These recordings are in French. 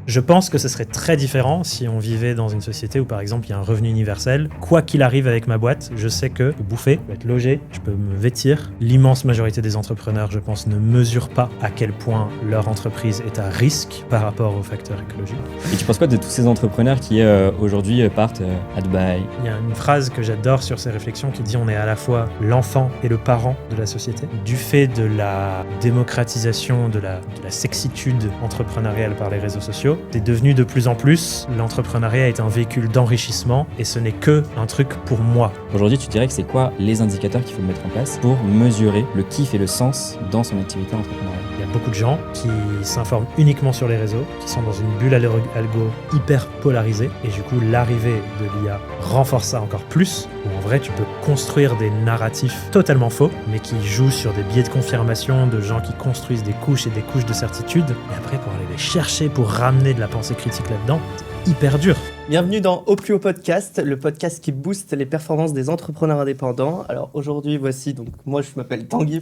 Je pense que ce serait très différent si on vivait dans une société où, par exemple, il y a un revenu universel. Quoi qu'il arrive avec ma boîte, je sais que je peux bouffer, je peux être logé, je peux me vêtir. L'immense majorité des entrepreneurs, je pense, ne mesurent pas à quel point leur entreprise est à risque par rapport aux facteurs écologiques. Et tu penses quoi de tous ces entrepreneurs qui aujourd'hui partent à Dubaï? Il y a une phrase que j'adore sur ces réflexions qui dit on est à la fois l'enfant et le parent de la société. Du fait de la démocratisation, de la sexitude entrepreneuriale par les réseaux sociaux, c'est devenu de plus en plus, l'entrepreneuriat est un véhicule d'enrichissement et ce n'est que un truc pour moi. Aujourd'hui, tu dirais que c'est quoi les indicateurs qu'il faut mettre en place pour mesurer le kiff et le sens dans son activité entrepreneuriale? Il y a beaucoup de gens qui s'informent uniquement sur les réseaux, qui sont dans une bulle algo hyper polarisée et du coup l'arrivée de l'IA renforce ça encore plus, où en vrai tu peux construire des narratifs totalement faux, mais qui jouent sur des biais de confirmation de gens qui construisent des couches et des couches de certitude, et après pour aller les chercher, pour ramener de la pensée critique là-dedans, c'est hyper dur. Bienvenue dans Au Plus Haut Podcast, le podcast qui booste les performances des entrepreneurs indépendants. Alors aujourd'hui, voici, donc moi je m'appelle Tanguy,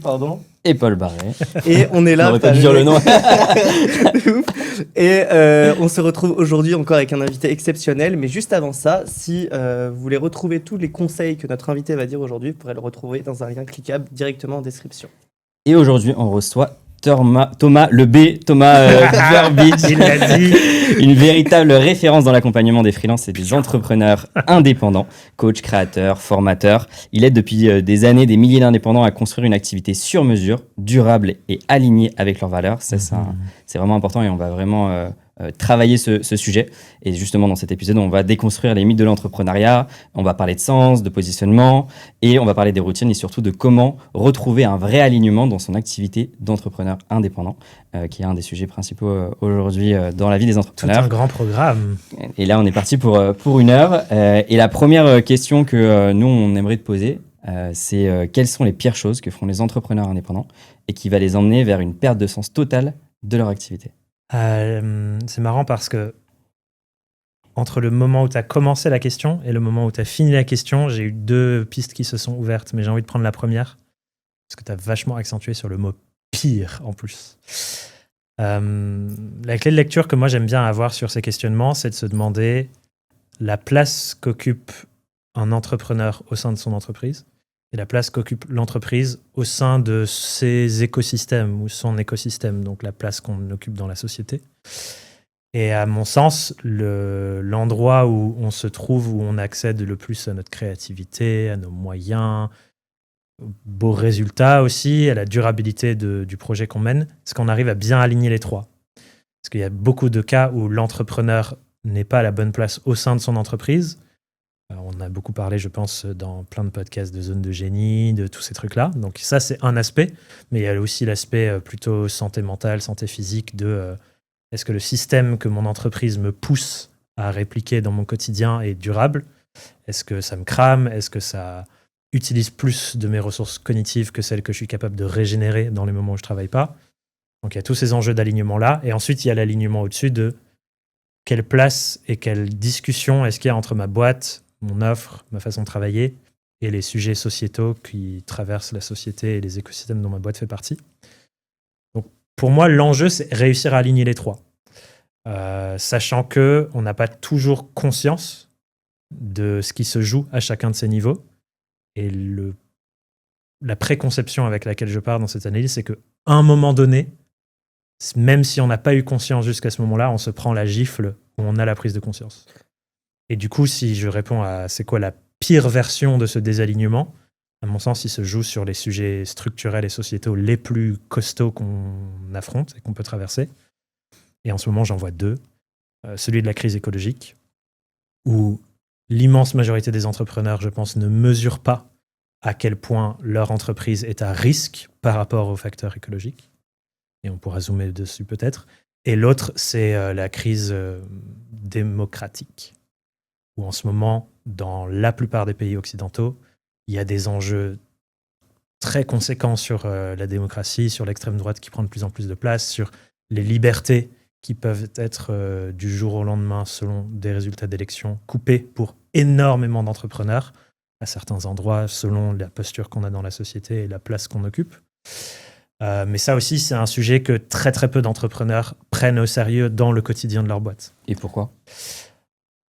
Et Paul Barré. et on est là. On aurait pas dû dire le nom. De ouf. Et on se retrouve aujourd'hui encore avec un invité exceptionnel, mais juste avant ça, si vous voulez retrouver tous les conseils que notre invité va dire aujourd'hui, vous pourrez le retrouver dans un lien cliquable directement en description. Et aujourd'hui, on reçoit Thomas Verbic, Il l'a dit. une véritable référence dans l'accompagnement des freelances et des entrepreneurs indépendants, coach, créateur, formateur. Il aide depuis des années des milliers d'indépendants à construire une activité sur mesure, durable et alignée avec leurs valeurs. Ça, c'est vraiment important et on va vraiment travailler ce sujet. Et justement, dans cet épisode, on va déconstruire les mythes de l'entrepreneuriat, on va parler de sens, de positionnement, et on va parler des routines et surtout de comment retrouver un vrai alignement dans son activité d'entrepreneur indépendant, qui est un des sujets principaux aujourd'hui dans la vie des Tout entrepreneurs. un grand programme. Et là, on est parti pour 1 heure. Et la première question que nous, on aimerait te poser, c'est quelles sont les pires choses que font les entrepreneurs indépendants et qui va les emmener vers une perte de sens totale de leur activité? C'est marrant parce que entre le moment où tu as commencé la question et le moment où tu as fini la question, j'ai eu 2 pistes qui se sont ouvertes, mais j'ai envie de prendre la première parce que tu as vachement accentué sur le mot pire en plus. La clé de lecture que moi j'aime bien avoir sur ces questionnements, c'est de se demander la place qu'occupe un entrepreneur au sein de son entreprise et la place qu'occupe l'entreprise au sein de ses écosystèmes ou son écosystème, donc la place qu'on occupe dans la société. Et à mon sens, l'endroit où on se trouve, où on accède le plus à notre créativité, à nos moyens, aux beaux résultats aussi, à la durabilité du projet qu'on mène, c'est qu'on arrive à bien aligner les trois. Parce qu'il y a beaucoup de cas où l'entrepreneur n'est pas à la bonne place au sein de son entreprise. On a beaucoup parlé, je pense, dans plein de podcasts de zone de génie, de tous ces trucs-là. Donc ça, c'est un aspect. Mais il y a aussi l'aspect plutôt santé mentale, santé physique de est-ce que le système que mon entreprise me pousse à répliquer dans mon quotidien est durable? Est-ce que ça me crame? Est-ce que ça utilise plus de mes ressources cognitives que celles que je suis capable de régénérer dans les moments où je ne travaille pas? Donc il y a tous ces enjeux d'alignement-là. Et ensuite, il y a l'alignement au-dessus de quelle place et quelle discussion est-ce qu'il y a entre ma boîte, mon offre, ma façon de travailler et les sujets sociétaux qui traversent la société et les écosystèmes dont ma boîte fait partie. Donc, pour moi, l'enjeu, c'est réussir à aligner les trois. Sachant qu'on n'a pas toujours conscience de ce qui se joue à chacun de ces niveaux. Et la préconception avec laquelle je pars dans cette analyse, c'est qu'à un moment donné, même si on n'a pas eu conscience jusqu'à ce moment-là, on se prend la gifle où on a la prise de conscience. Et du coup, si je réponds à c'est quoi la pire version de ce désalignement, à mon sens, il se joue sur les sujets structurels et sociétaux les plus costauds qu'on affronte et qu'on peut traverser. Et en ce moment, j'en vois 2. Celui de la crise écologique, où l'immense majorité des entrepreneurs, je pense, ne mesurent pas à quel point leur entreprise est à risque par rapport aux facteurs écologiques. Et on pourra zoomer dessus peut-être. Et l'autre, c'est la crise démocratique, où en ce moment, dans la plupart des pays occidentaux, il y a des enjeux très conséquents sur la démocratie, sur l'extrême droite qui prend de plus en plus de place, sur les libertés qui peuvent être du jour au lendemain, selon des résultats d'élections, coupées pour énormément d'entrepreneurs, à certains endroits, selon la posture qu'on a dans la société et la place qu'on occupe. Mais ça aussi, c'est un sujet que très très peu d'entrepreneurs prennent au sérieux dans le quotidien de leur boîte. Et pourquoi ?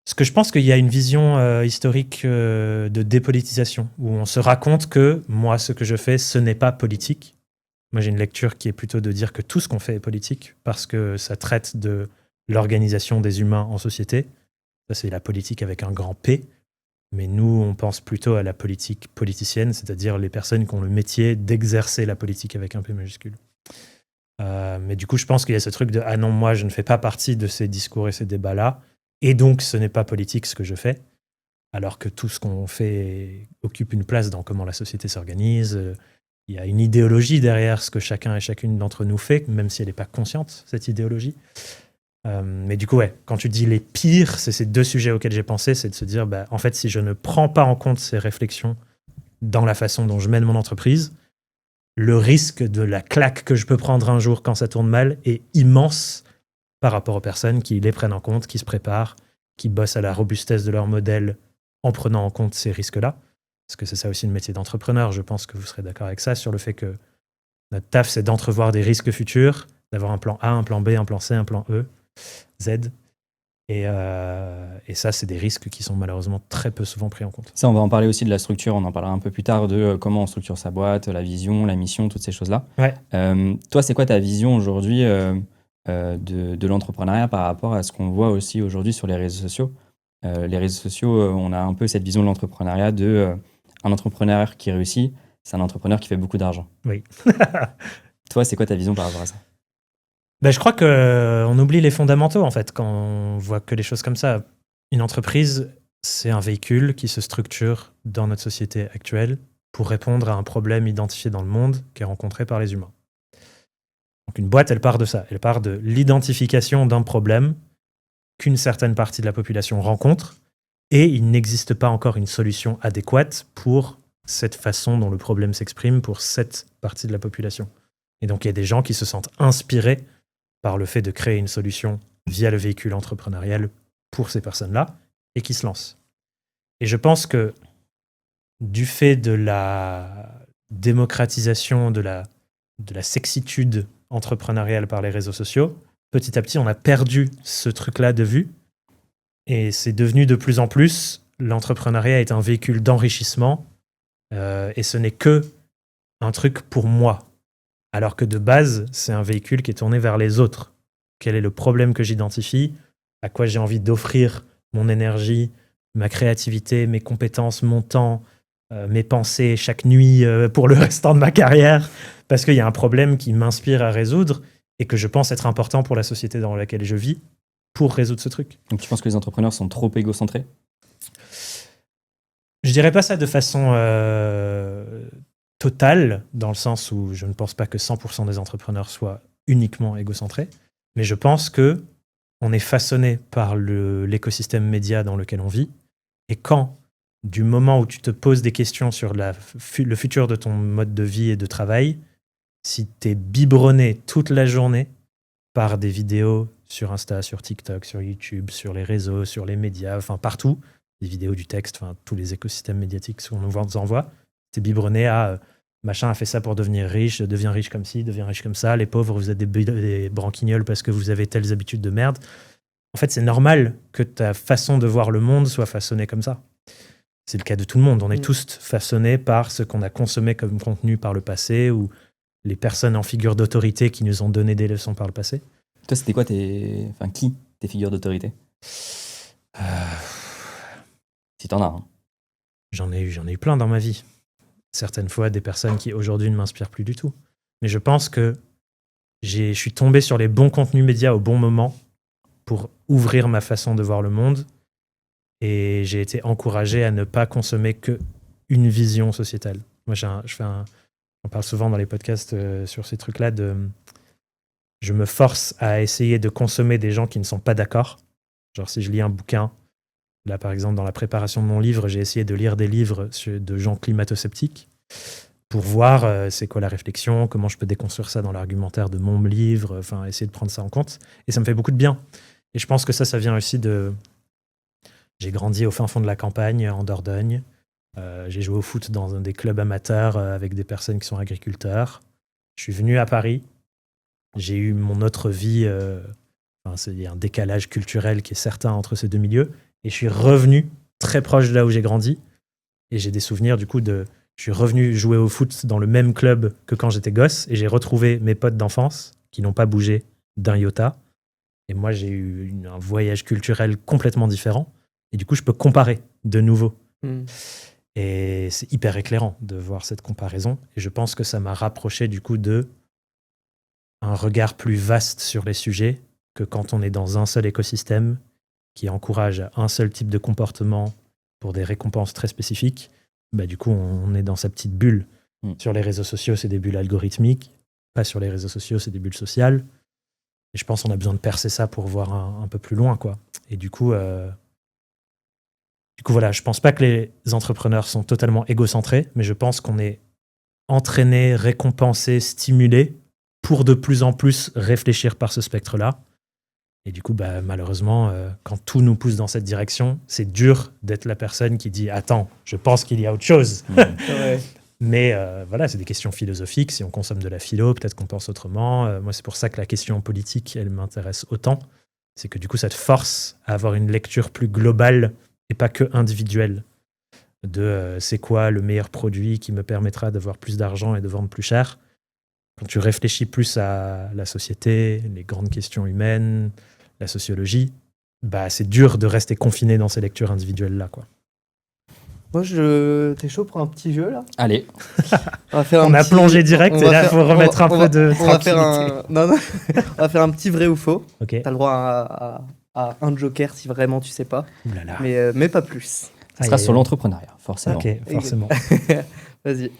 Parce que je pense qu'il y a une vision historique de dépolitisation, où on se raconte que moi, ce que je fais, ce n'est pas politique. Moi, j'ai une lecture qui est plutôt de dire que tout ce qu'on fait est politique, parce que ça traite de l'organisation des humains en société. Ça, c'est la politique avec un grand P. Mais nous, on pense plutôt à la politique politicienne, c'est-à-dire les personnes qui ont le métier d'exercer la politique avec un P majuscule. Mais du coup, je pense qu'il y a ce truc de « Ah non, moi, je ne fais pas partie de ces discours et ces débats-là. » Et donc, ce n'est pas politique ce que je fais, alors que tout ce qu'on fait occupe une place dans comment la société s'organise. Il y a une idéologie derrière ce que chacun et chacune d'entre nous fait, même si elle n'est pas consciente, cette idéologie. Mais du coup, ouais, quand tu dis les pires, c'est ces deux sujets auxquels j'ai pensé, c'est de se dire, en fait, si je ne prends pas en compte ces réflexions dans la façon dont je mène mon entreprise, le risque de la claque que je peux prendre un jour quand ça tourne mal est immense par rapport aux personnes qui les prennent en compte, qui se préparent, qui bossent à la robustesse de leur modèle en prenant en compte ces risques-là. Parce que c'est ça aussi le métier d'entrepreneur. Je pense que vous serez d'accord avec ça, sur le fait que notre taf, c'est d'entrevoir des risques futurs, d'avoir un plan A, un plan B, un plan C, un plan E, Z. Et ça, c'est des risques qui sont malheureusement très peu souvent pris en compte. Ça, on va en parler aussi de la structure. On en parlera un peu plus tard de comment on structure sa boîte, la vision, la mission, toutes ces choses-là. Ouais. Toi, c'est quoi ta vision aujourd'hui de l'entrepreneuriat par rapport à ce qu'on voit aussi aujourd'hui sur les réseaux sociaux ? Les réseaux sociaux, on a un peu cette vision de l'entrepreneuriat un entrepreneur qui réussit, c'est un entrepreneur qui fait beaucoup d'argent. Oui. Toi, c'est quoi ta vision par rapport à ça ? Je crois qu'on oublie les fondamentaux, en fait, quand on voit que les choses comme ça. Une entreprise, c'est un véhicule qui se structure dans notre société actuelle pour répondre à un problème identifié dans le monde qui est rencontré par les humains. Donc une boîte, elle part de ça. Elle part de l'identification d'un problème qu'une certaine partie de la population rencontre, et il n'existe pas encore une solution adéquate pour cette façon dont le problème s'exprime pour cette partie de la population. Et donc il y a des gens qui se sentent inspirés par le fait de créer une solution via le véhicule entrepreneurial pour ces personnes-là, et qui se lancent. Et je pense que du fait de la démocratisation, de la sexitude entrepreneuriale par les réseaux sociaux, petit à petit, on a perdu ce truc-là de vue, et c'est devenu de plus en plus, l'entrepreneuriat est un véhicule d'enrichissement, et ce n'est que un truc pour moi. Alors que de base, c'est un véhicule qui est tourné vers les autres. Quel est le problème que j'identifie ? À quoi j'ai envie d'offrir mon énergie, ma créativité, mes compétences, mon temps, mes pensées chaque nuit pour le restant de ma carrière, parce qu'il y a un problème qui m'inspire à résoudre et que je pense être important pour la société dans laquelle je vis pour résoudre ce truc. Donc tu penses que les entrepreneurs sont trop égocentrés ? Je dirais pas ça de façon totale, dans le sens où je ne pense pas que 100% des entrepreneurs soient uniquement égocentrés, mais je pense que on est façonné par l'écosystème média dans lequel on vit, et quand, du moment où tu te poses des questions sur le futur de ton mode de vie et de travail, si tu es biberonné toute la journée par des vidéos sur Insta, sur TikTok, sur YouTube, sur les réseaux, sur les médias, enfin partout, des vidéos, du texte, enfin tous les écosystèmes médiatiques qu'on nous envoie, t'es biberonné à machin a fait ça pour devenir riche, devient riche comme ci, devient riche comme ça, les pauvres, vous êtes des branquignoles parce que vous avez telles habitudes de merde. En fait, c'est normal que ta façon de voir le monde soit façonnée comme ça. C'est le cas de tout le monde. On est tous façonnés par ce qu'on a consommé comme contenu par le passé, ou les personnes en figure d'autorité qui nous ont donné des leçons par le passé. Toi, c'était quoi tes figures d'autorité ? Si t'en as. Hein. J'en ai eu plein dans ma vie. Certaines fois, des personnes qui aujourd'hui ne m'inspirent plus du tout. Mais je pense que je suis tombé sur les bons contenus médias au bon moment pour ouvrir ma façon de voir le monde, et j'ai été encouragé à ne pas consommer qu'une vision sociétale. Moi, on parle souvent dans les podcasts sur ces trucs-là je me force à essayer de consommer des gens qui ne sont pas d'accord. Genre, si je lis un bouquin, là, par exemple, dans la préparation de mon livre, j'ai essayé de lire des livres de gens climato-sceptiques pour voir c'est quoi la réflexion, comment je peux déconstruire ça dans l'argumentaire de mon livre, enfin, essayer de prendre ça en compte. Et ça me fait beaucoup de bien. Et je pense que ça vient aussi de... J'ai grandi au fin fond de la campagne, en Dordogne. J'ai joué au foot dans des clubs amateurs avec des personnes qui sont agriculteurs. Je suis venu à Paris. J'ai eu mon autre vie. Il y a un décalage culturel qui est certain entre ces deux milieux. Et je suis revenu très proche de là où j'ai grandi. Et j'ai des souvenirs du coup de... Je suis revenu jouer au foot dans le même club que quand j'étais gosse. Et j'ai retrouvé mes potes d'enfance qui n'ont pas bougé d'un iota. Et moi, j'ai eu un voyage culturel complètement différent. Et du coup, je peux comparer de nouveau. Et c'est hyper éclairant de voir cette comparaison. Et je pense que ça m'a rapproché du coup de un regard plus vaste sur les sujets que quand on est dans un seul écosystème qui encourage un seul type de comportement pour des récompenses très spécifiques. Bah, du coup, on est dans sa petite bulle. Sur les réseaux sociaux, c'est des bulles algorithmiques. Pas sur les réseaux sociaux, c'est des bulles sociales. Et je pense qu'on a besoin de percer ça pour voir un peu plus loin, quoi. Et du coup, voilà, je pense pas que les entrepreneurs sont totalement égocentrés, mais je pense qu'on est entraîné, récompensé, stimulé pour de plus en plus réfléchir par ce spectre-là. Et du coup, bah, malheureusement, quand tout nous pousse dans cette direction, c'est dur d'être la personne qui dit « Attends, je pense qu'il y a autre chose. » Ouais. Mais voilà, c'est des questions philosophiques. Si on consomme de la philo, peut-être qu'on pense autrement. Moi, c'est pour ça que la question politique, elle m'intéresse autant. C'est que du coup, ça te force à avoir une lecture plus globale et pas que individuelle de c'est quoi le meilleur produit qui me permettra d'avoir plus d'argent et de vendre plus cher. Quand tu réfléchis plus à la société, les grandes questions humaines, la sociologie, bah, c'est dur de rester confiné dans ces lectures individuelles-là, quoi. Moi, t'es chaud pour un petit jeu, là? Allez, On a plongé direct et là, il faut remettre un peu de on va faire tranquillité. Non. On va faire un petit vrai ou faux. Ok. T'as le droit à un joker si vraiment tu sais pas, Ouh là là. mais pas plus. ça sera sur l'entrepreneuriat, forcément. Ok, forcément. Vas-y.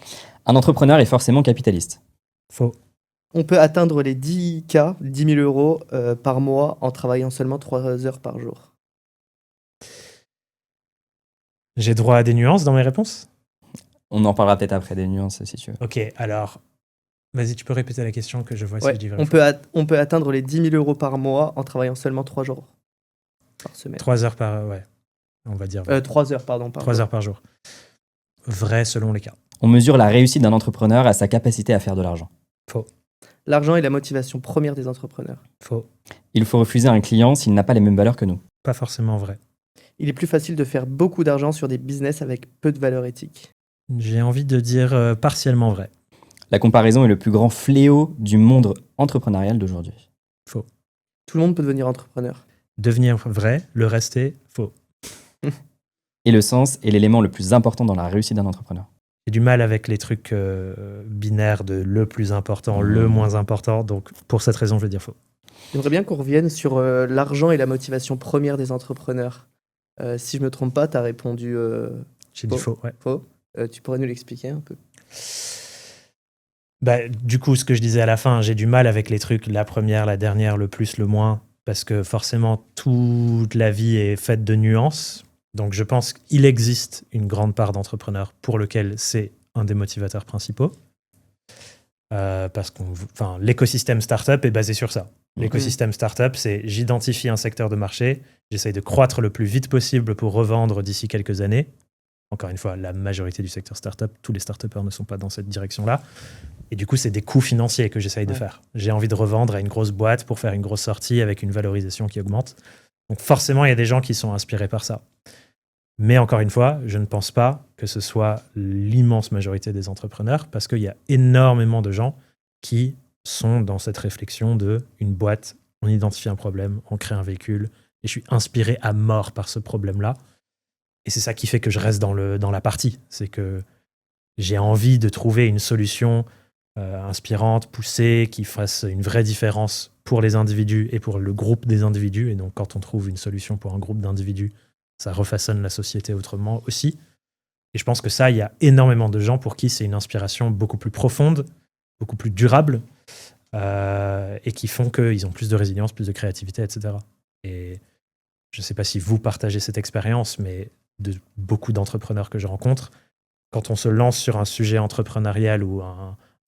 Un entrepreneur est forcément capitaliste. Faux. On peut atteindre les 10K, 10 000 euros par mois en travaillant seulement 3 heures par jour. J'ai droit à des nuances dans mes réponses? On en parlera peut-être après des nuances, si tu veux. Ok, alors, vas-y, tu peux répéter la question que je vois si Ouais, je dis vrai. on peut atteindre les 10 000 euros par mois en travaillant seulement 3 jours par semaine. 3 heures par... Ouais, on va dire. 3 heures, pardon. 3 heures par jour. Vrai selon les cas. On mesure la réussite d'un entrepreneur à sa capacité à faire de l'argent. Faux. L'argent est la motivation première des entrepreneurs. Faux. Il faut refuser un client s'il n'a pas les mêmes valeurs que nous. Pas forcément vrai. Il est plus facile de faire beaucoup d'argent sur des business avec peu de valeur éthique. J'ai envie de dire partiellement vrai. La comparaison est le plus grand fléau du monde entrepreneurial d'aujourd'hui. Faux. Tout le monde peut devenir entrepreneur. Devenir vrai, le rester, faux. Et le sens est l'élément le plus important dans la réussite d'un entrepreneur. J'ai du mal avec les trucs binaires de le plus important, le moins important. Donc, pour cette raison, je vais dire faux. J'aimerais bien qu'on revienne sur l'argent et la motivation première des entrepreneurs. Si je me trompe pas, tu as répondu J'ai dit faux, ouais. faux. Tu pourrais nous l'expliquer un peu? Bah, du coup, ce que je disais à la fin, j'ai du mal avec les trucs la première, la dernière, le plus, le moins, parce que forcément, toute la vie est faite de nuances. Donc, je pense qu'il existe une grande part d'entrepreneurs pour lequel c'est un des motivateurs principaux. Parce que l'écosystème startup est basé sur ça. L'écosystème startup, c'est j'identifie un secteur de marché, j'essaye de croître le plus vite possible pour revendre d'ici quelques années. Encore une fois, la majorité du secteur startup, tous les startupeurs ne sont pas dans cette direction-là. Et du coup, c'est des coûts financiers que j'essaye de faire. J'ai envie de revendre à une grosse boîte pour faire une grosse sortie avec une valorisation qui augmente. Donc forcément, il y a des gens qui sont inspirés par ça. Mais encore une fois, je ne pense pas que ce soit l'immense majorité des entrepreneurs parce qu'il y a énormément de gens qui sont dans cette réflexion de une boîte, on identifie un problème, on crée un véhicule et je suis inspiré à mort par ce problème-là. Et c'est ça qui fait que je reste dans la partie. C'est que j'ai envie de trouver une solution inspirante, poussée, qui fasse une vraie différence pour les individus et pour le groupe des individus. Et donc, quand on trouve une solution pour un groupe d'individus, ça refaçonne la société autrement aussi. Et je pense que ça, il y a énormément de gens pour qui c'est une inspiration beaucoup plus profonde, beaucoup plus durable, et qui font qu'ils ont plus de résilience, plus de créativité, etc. Et je ne sais pas si vous partagez cette expérience, mais de beaucoup d'entrepreneurs que je rencontre, quand on se lance sur un sujet entrepreneurial ou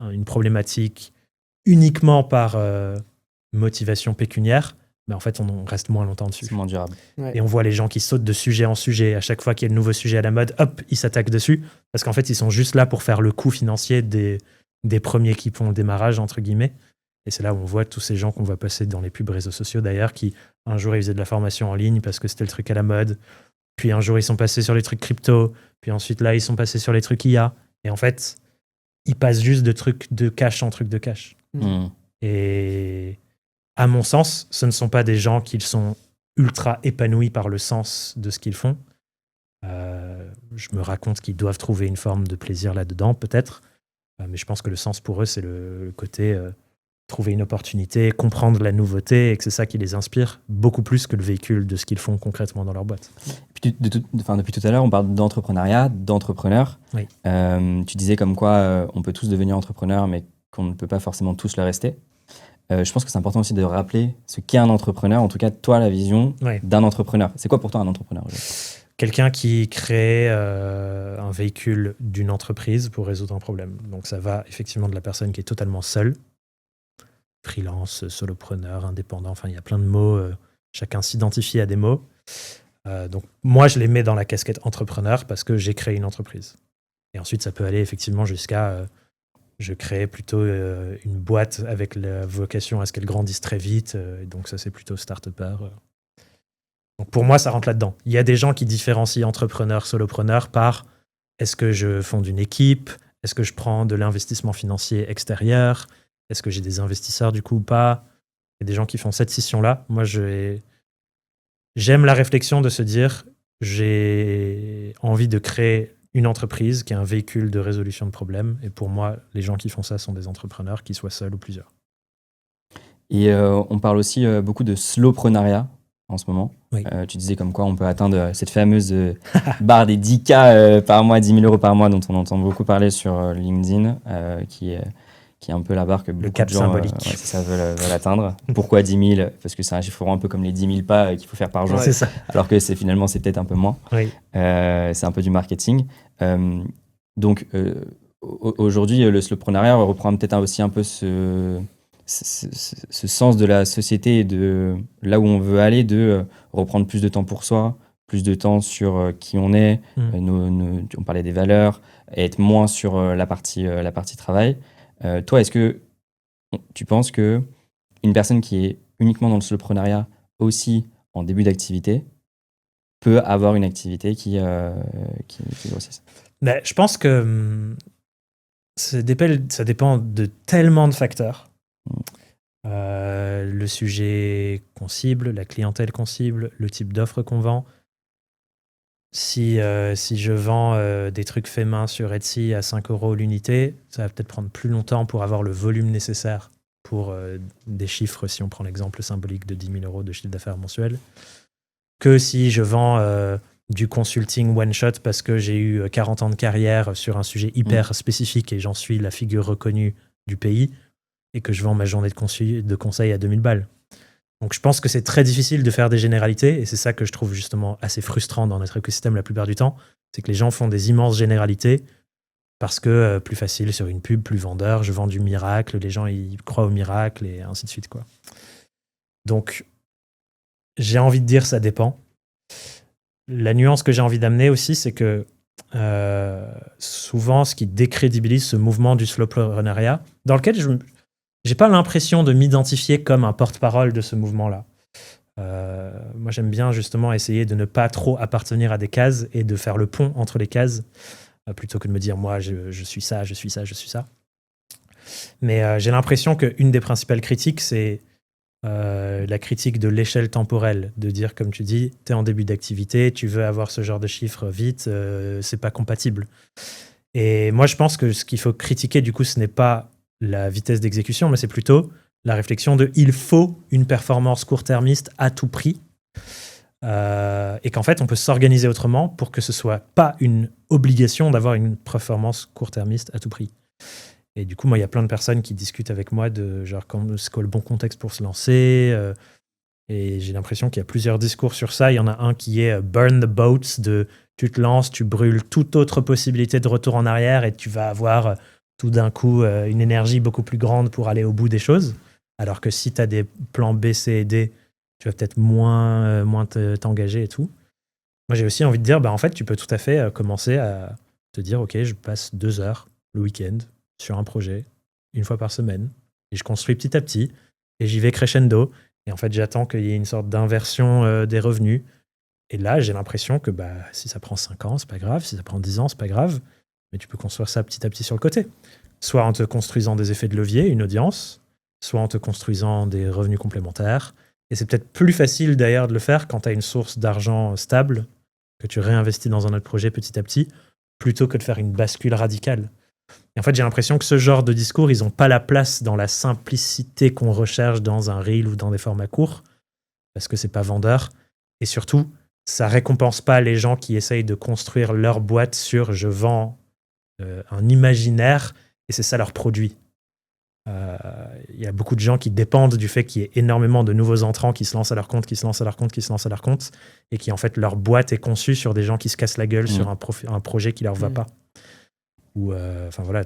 une problématique uniquement par motivation pécuniaire, mais en fait, on reste moins longtemps dessus. C'est moins durable. Ouais. Et on voit les gens qui sautent de sujet en sujet. À chaque fois qu'il y a de nouveaux sujets à la mode, hop, ils s'attaquent dessus. Parce qu'en fait, ils sont juste là pour faire le coût financier des premiers qui font le démarrage, entre guillemets. Et c'est là où on voit tous ces gens qu'on voit passer dans les pubs réseaux sociaux, d'ailleurs, qui, un jour, ils faisaient de la formation en ligne parce que c'était le truc à la mode. Puis un jour, ils sont passés sur les trucs crypto. Puis ensuite, là, ils sont passés sur les trucs IA. Et en fait, ils passent juste de trucs de cash en trucs de cash. Mm. Et à mon sens, ce ne sont pas des gens qui sont ultra épanouis par le sens de ce qu'ils font. Je me raconte qu'ils doivent trouver une forme de plaisir là-dedans, peut-être. Mais je pense que le sens pour eux, c'est le côté trouver une opportunité, comprendre la nouveauté, et que c'est ça qui les inspire, beaucoup plus que le véhicule de ce qu'ils font concrètement dans leur boîte. Puis depuis tout à l'heure, on parle d'entrepreneuriat, d'entrepreneurs. Oui. Tu disais comme quoi on peut tous devenir entrepreneurs, mais qu'on ne peut pas forcément tous le rester. Je pense que c'est important aussi de rappeler ce qu'est un entrepreneur, en tout cas, toi, la vision d'un entrepreneur. C'est quoi pour toi un entrepreneur ? Quelqu'un qui crée un véhicule d'une entreprise pour résoudre un problème. Donc ça va effectivement de la personne qui est totalement seule, freelance, solopreneur, indépendant, enfin il y a plein de mots, chacun s'identifie à des mots. Donc moi je les mets dans la casquette entrepreneur parce que j'ai créé une entreprise. Et ensuite ça peut aller effectivement jusqu'à je crée plutôt une boîte avec la vocation à ce qu'elle grandisse très vite, et donc ça c'est plutôt start-upper. Donc pour moi ça rentre là-dedans. Il y a des gens qui différencient entrepreneur, solopreneur par est-ce que je fonde une équipe, est-ce que je prends de l'investissement financier extérieur, est-ce que j'ai des investisseurs du coup ou pas. Il y a des gens qui font cette scission-là. Moi j'aime la réflexion de se dire j'ai envie de créer une entreprise qui est un véhicule de résolution de problèmes. Et pour moi, les gens qui font ça sont des entrepreneurs, qu'ils soient seuls ou plusieurs. Et on parle aussi beaucoup de slowpreneuriat en ce moment. Oui. Tu disais comme quoi on peut atteindre cette fameuse barre des 10K par mois, 10 000 euros par mois, dont on entend beaucoup parler sur LinkedIn, qui est un peu la barre que beaucoup de gens symbolique. veulent atteindre. Pourquoi 10 000 ? Parce que c'est un chiffre rond un peu comme les 10 000 pas qu'il faut faire par jour. C'est ça. Alors que finalement, c'est peut-être un peu moins. Oui. C'est un peu du marketing. Donc, aujourd'hui, le slowpreneuriat reprend peut-être aussi un peu ce sens de la société et de là où on veut aller, de reprendre plus de temps pour soi, plus de temps sur qui on est, on parlait des valeurs, et être moins sur la partie travail. Toi, est-ce que tu penses que une personne qui est uniquement dans le soloprenariat, aussi en début d'activité, peut avoir une activité qui grossisse ? Mais je pense que ça dépend de tellement de facteurs. Le sujet qu'on cible, la clientèle qu'on cible, le type d'offre qu'on vend. Si je vends des trucs faits main sur Etsy à 5 € l'unité, ça va peut-être prendre plus longtemps pour avoir le volume nécessaire pour des chiffres, si on prend l'exemple symbolique de 10 000 € de chiffre d'affaires mensuel, que si je vends du consulting one-shot parce que j'ai eu 40 ans de carrière sur un sujet hyper spécifique et j'en suis la figure reconnue du pays et que je vends ma journée de conseil à 2000 balles. Donc je pense que c'est très difficile de faire des généralités et c'est ça que je trouve justement assez frustrant dans notre écosystème la plupart du temps, c'est que les gens font des immenses généralités parce que plus facile sur une pub, plus vendeur, je vends du miracle, les gens ils croient au miracle et ainsi de suite, quoi. Donc j'ai envie de dire ça dépend. La nuance que j'ai envie d'amener aussi, c'est que souvent ce qui décrédibilise ce mouvement du slowpreneuriat, dans lequel je n'ai pas l'impression de m'identifier comme un porte-parole de ce mouvement-là. Moi, j'aime bien justement essayer de ne pas trop appartenir à des cases et de faire le pont entre les cases, plutôt que de me dire, moi, je suis ça, je suis ça, je suis ça. Mais j'ai l'impression qu'une des principales critiques, c'est la critique de l'échelle temporelle, de dire, comme tu dis, tu es en début d'activité, tu veux avoir ce genre de chiffres vite, c'est pas compatible. Et moi, je pense que ce qu'il faut critiquer, du coup, ce n'est pas la vitesse d'exécution, mais c'est plutôt la réflexion de il faut une performance court-termiste à tout prix, et qu'en fait, on peut s'organiser autrement pour que ce soit pas une obligation d'avoir une performance court-termiste à tout prix. Et du coup, moi, il y a plein de personnes qui discutent avec moi de genre c'est quoi le bon contexte pour se lancer, et j'ai l'impression qu'il y a plusieurs discours sur ça. Il y en a un qui est burn the boats, de tu te lances, tu brûles toute autre possibilité de retour en arrière et tu vas avoir tout d'un coup une énergie beaucoup plus grande pour aller au bout des choses. Alors que si tu as des plans B, C et D, tu vas peut-être moins t'engager et tout. Moi, j'ai aussi envie de dire, en fait, tu peux tout à fait commencer à te dire, OK, je passe 2 heures le week-end sur un projet, une fois par semaine, et je construis petit à petit, et j'y vais crescendo, et en fait, j'attends qu'il y ait une sorte d'inversion des revenus. Et là, j'ai l'impression que si ça prend 5 ans, c'est pas grave, si ça prend 10 ans, c'est pas grave, mais tu peux construire ça petit à petit sur le côté. Soit en te construisant des effets de levier, une audience, soit en te construisant des revenus complémentaires. Et c'est peut-être plus facile d'ailleurs de le faire quand tu as une source d'argent stable, que tu réinvestis dans un autre projet petit à petit, plutôt que de faire une bascule radicale. Et en fait, j'ai l'impression que ce genre de discours, ils n'ont pas la place dans la simplicité qu'on recherche dans un reel ou dans des formats courts, parce que c'est pas vendeur. Et surtout, ça récompense pas les gens qui essayent de construire leur boîte sur je vends un imaginaire et c'est ça leur produit. Il y a beaucoup de gens qui dépendent du fait qu'il y ait énormément de nouveaux entrants qui se lancent à leur compte, et qui en fait leur boîte est conçue sur des gens qui se cassent la gueule sur un projet qui leur va pas. Ou voilà.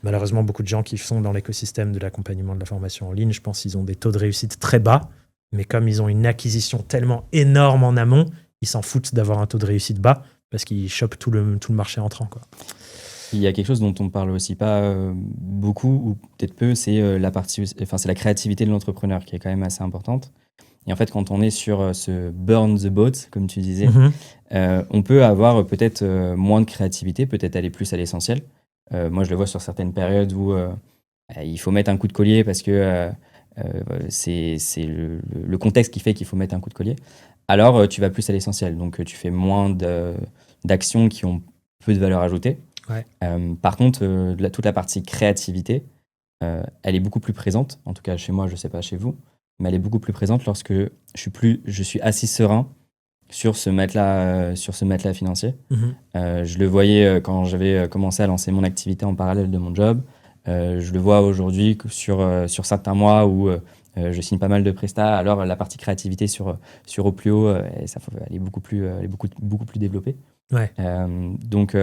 Malheureusement, beaucoup de gens qui sont dans l'écosystème de l'accompagnement de la formation en ligne, je pense qu'ils ont des taux de réussite très bas, mais comme ils ont une acquisition tellement énorme en amont, ils s'en foutent d'avoir un taux de réussite bas parce qu'ils chopent tout le marché entrant, quoi. Il y a quelque chose dont on parle aussi pas beaucoup, ou peut-être peu, c'est c'est la créativité de l'entrepreneur qui est quand même assez importante. Et en fait, quand on est sur ce burn the boat, comme tu disais, on peut avoir peut-être moins de créativité, peut-être aller plus à l'essentiel. Moi, je le vois sur certaines périodes où il faut mettre un coup de collier parce que c'est le contexte qui fait qu'il faut mettre un coup de collier. Alors, tu vas plus à l'essentiel. Donc, tu fais moins d'actions qui ont peu de valeur ajoutée. Ouais. Par contre, toute la partie créativité, elle est beaucoup plus présente. En tout cas, chez moi, je ne sais pas chez vous, mais elle est beaucoup plus présente lorsque je suis assez serein sur ce matelas financier. Je le voyais quand j'avais commencé à lancer mon activité en parallèle de mon job. Je le vois aujourd'hui sur certains mois où je signe pas mal de prestats. Alors, la partie créativité sur Oplio, elle est beaucoup plus développée. Ouais. Donc,